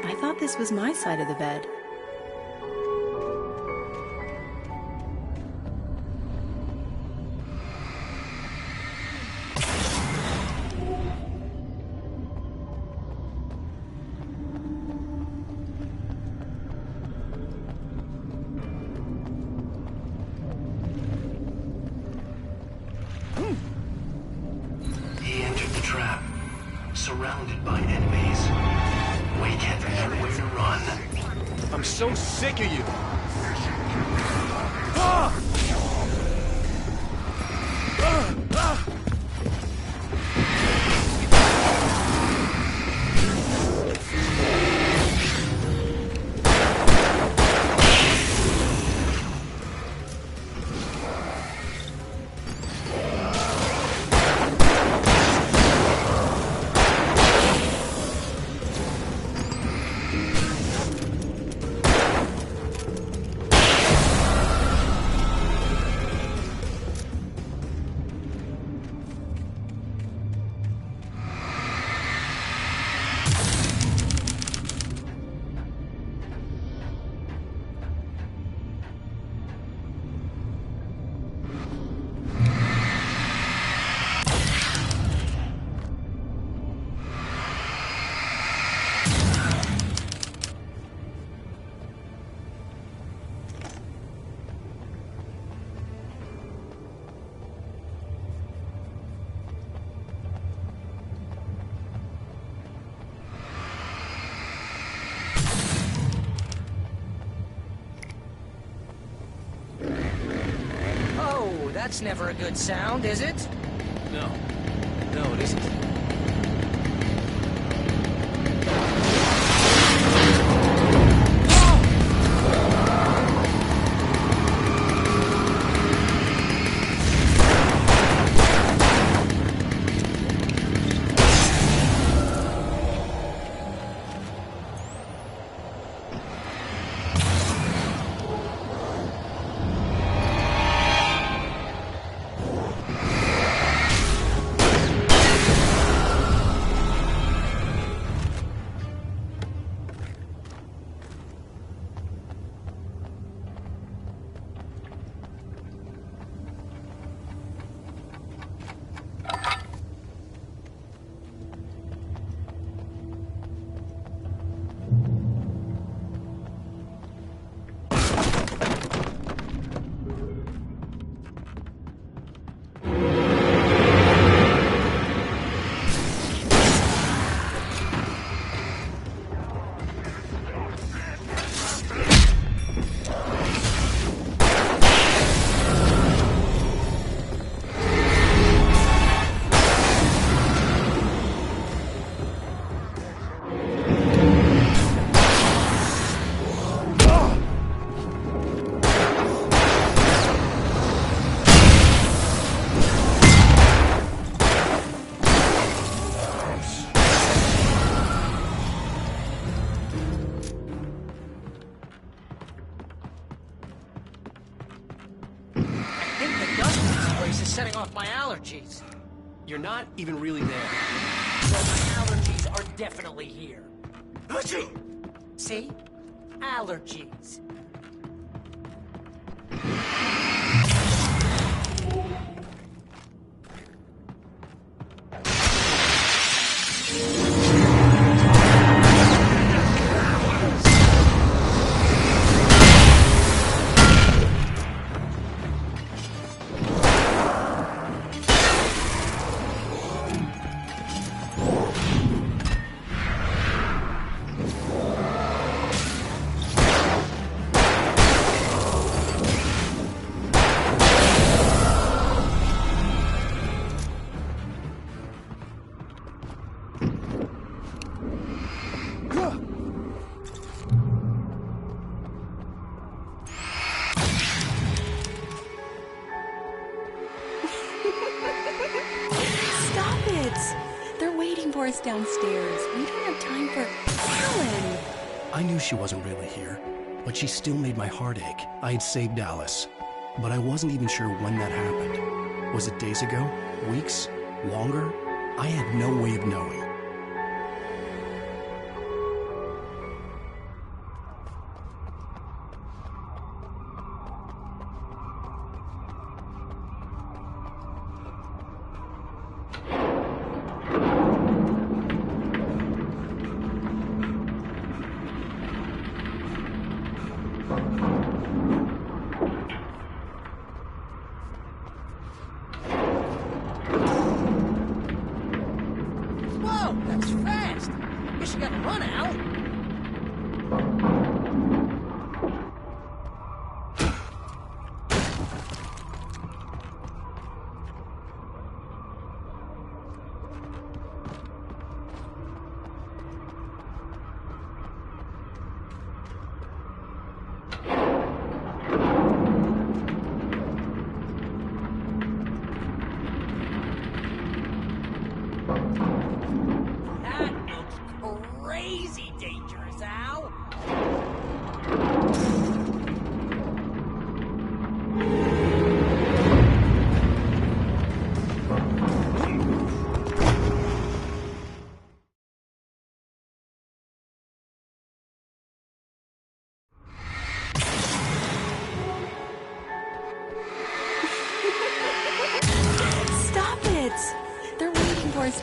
I thought this was my side of the bed. He entered the trap, surrounded by enemies. We can't nowhere to run. I'm so sick of you. That's never a good sound, is it? No. No, it isn't. Setting off my allergies. You're not even really there. Well, my allergies are definitely here. See? Allergies. Downstairs. We don't have time for Alan. I knew she wasn't really here, but she still made my heart ache. I had saved Alice, but I wasn't even sure when that happened. Was it days ago? Weeks? Longer? I had no way of knowing.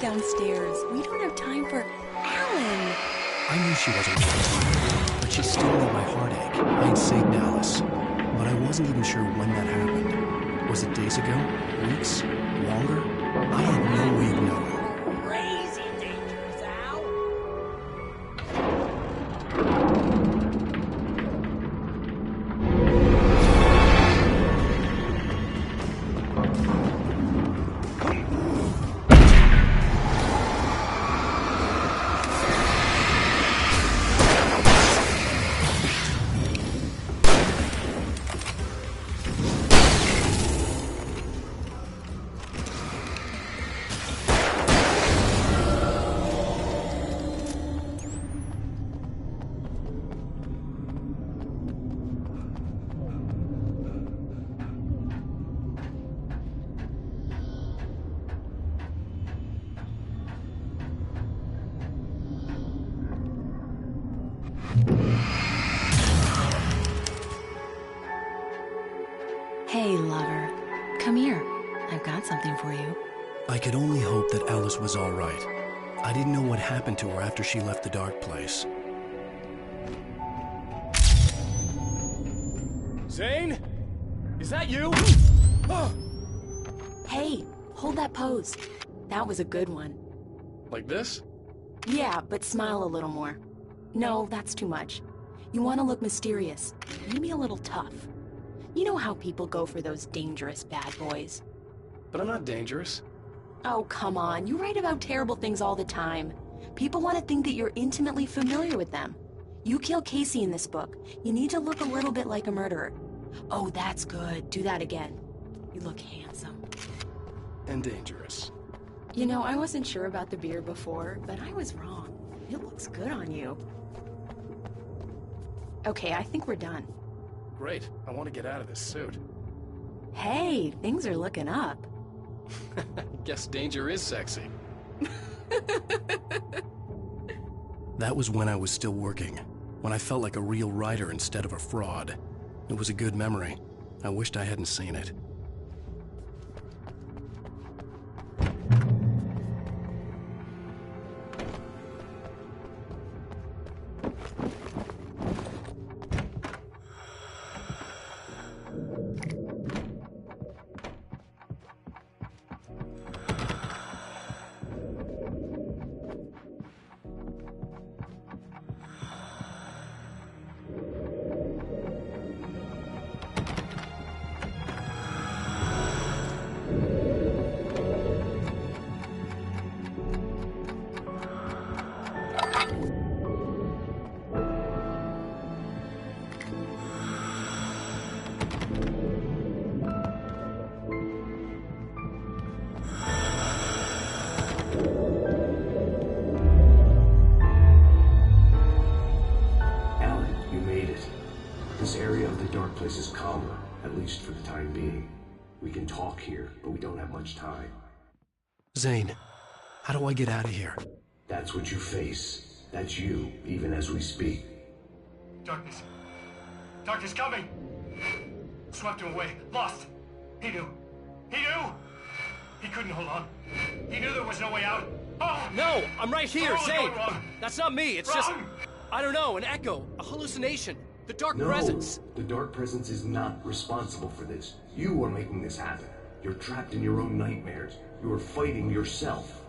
Downstairs. We don't have time for Alan. I knew she wasn't here, but she still made my heart ache. I had saved Alice, but I wasn't even sure when that happened. Was it days ago? Weeks? Longer? I had no way of knowing. Crazy dangerous, Al. got something for you. I could only hope that Alice was all right. I didn't know what happened to her after she left the dark place. Zane? Is that you? Hey, hold that pose. That was a good one. Like this? Yeah, but smile a little more. No, that's too much. You want to look mysterious, maybe a little tough. You know how people go for those dangerous bad boys. But I'm not dangerous. Oh, come on. You write about terrible things all the time. People want to think that you're intimately familiar with them. You kill Casey in this book. You need to look a little bit like a murderer. Oh, that's good. Do that again. You look handsome. And dangerous. You know, I wasn't sure about the beard before, but I was wrong. It looks good on you. Okay, I think we're done. Great. I want to get out of this suit. Hey, things are looking up. Guess danger is sexy. That was when I was still working, when I felt like a real writer instead of a fraud. It was a good memory. I wished I hadn't seen it. Place is calmer, at least for the time being. We can talk here, but we don't have much time. Zane, how do I get out of here? That's what you face. That's you, even as we speak. Darkness. Darkness coming! Swept him away. Lost. He knew. He knew! He couldn't hold on. He knew there was no way out. Oh! No! I'm right here, What's Zane! going wrong? That's not me, it's Wrong. just... I don't know, an echo, a hallucination. The dark No, presence. the dark presence is not responsible for this. You are making this happen. You're trapped in your own nightmares. You are fighting yourself.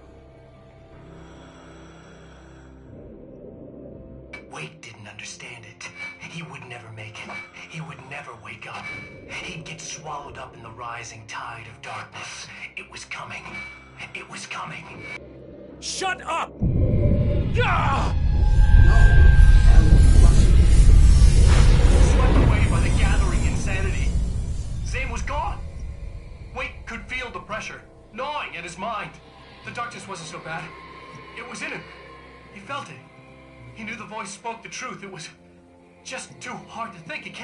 Wade didn't understand it. He would never make it. He would never wake up. He'd get swallowed up in the rising tide of darkness. It was coming. It was coming. Shut up! Ah! Swept away by the gathering insanity. Zane was gone. Wade could feel the pressure, gnawing at his mind. The darkness wasn't so bad. It was in him. He felt it. He knew the voice spoke the truth. It was just too hard to think. He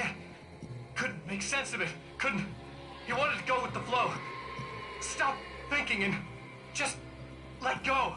couldn't make sense of it. He wanted to go with the flow. Stop thinking and just let go.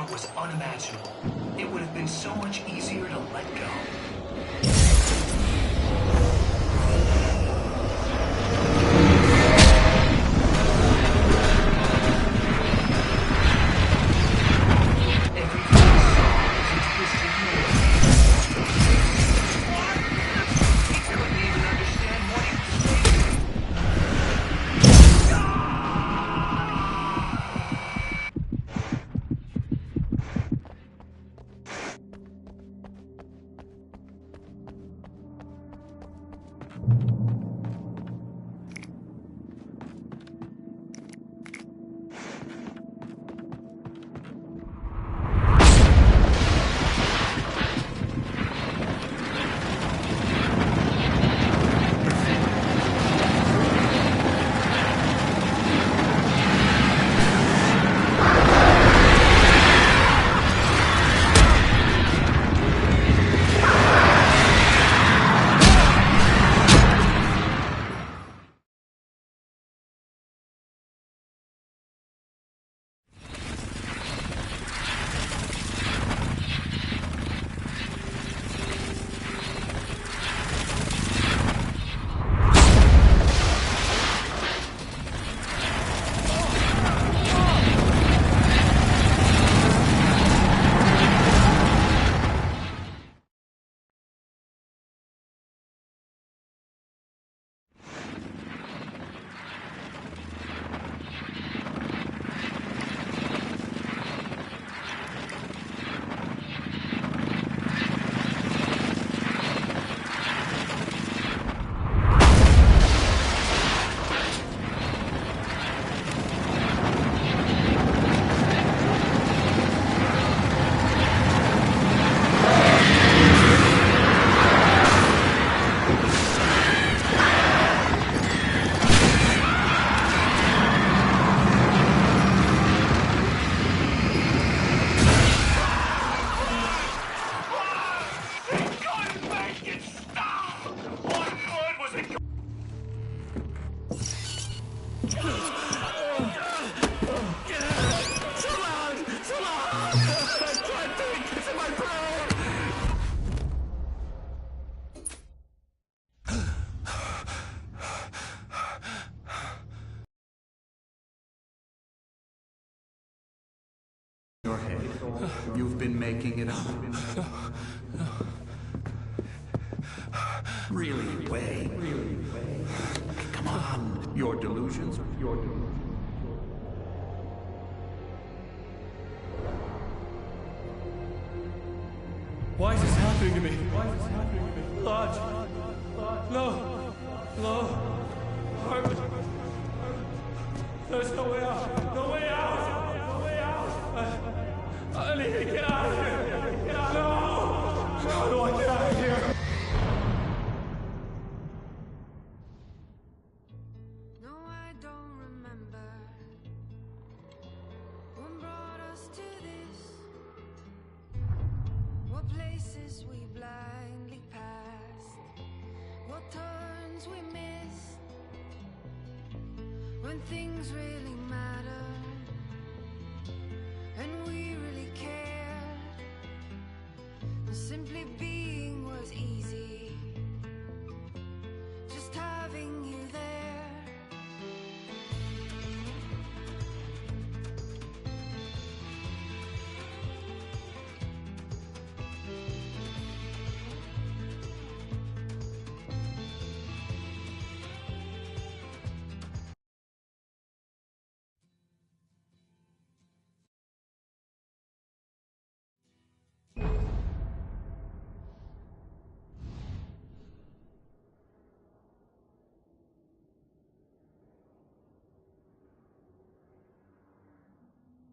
thought was unimaginable. It would have been so much easier to let go. Your head. You've been making it up. Really, Way. Come on. Your delusions. Why is this happening to me? Lodge. No. Harvard. There's no way out. No way out. I need to get out of here. Get out. No. How do I get out of here? No, I don't remember what brought us to this. What places we blindly passed. What turns we missed. When things really matter. And we really cared. Simply being was easy. Just having you there.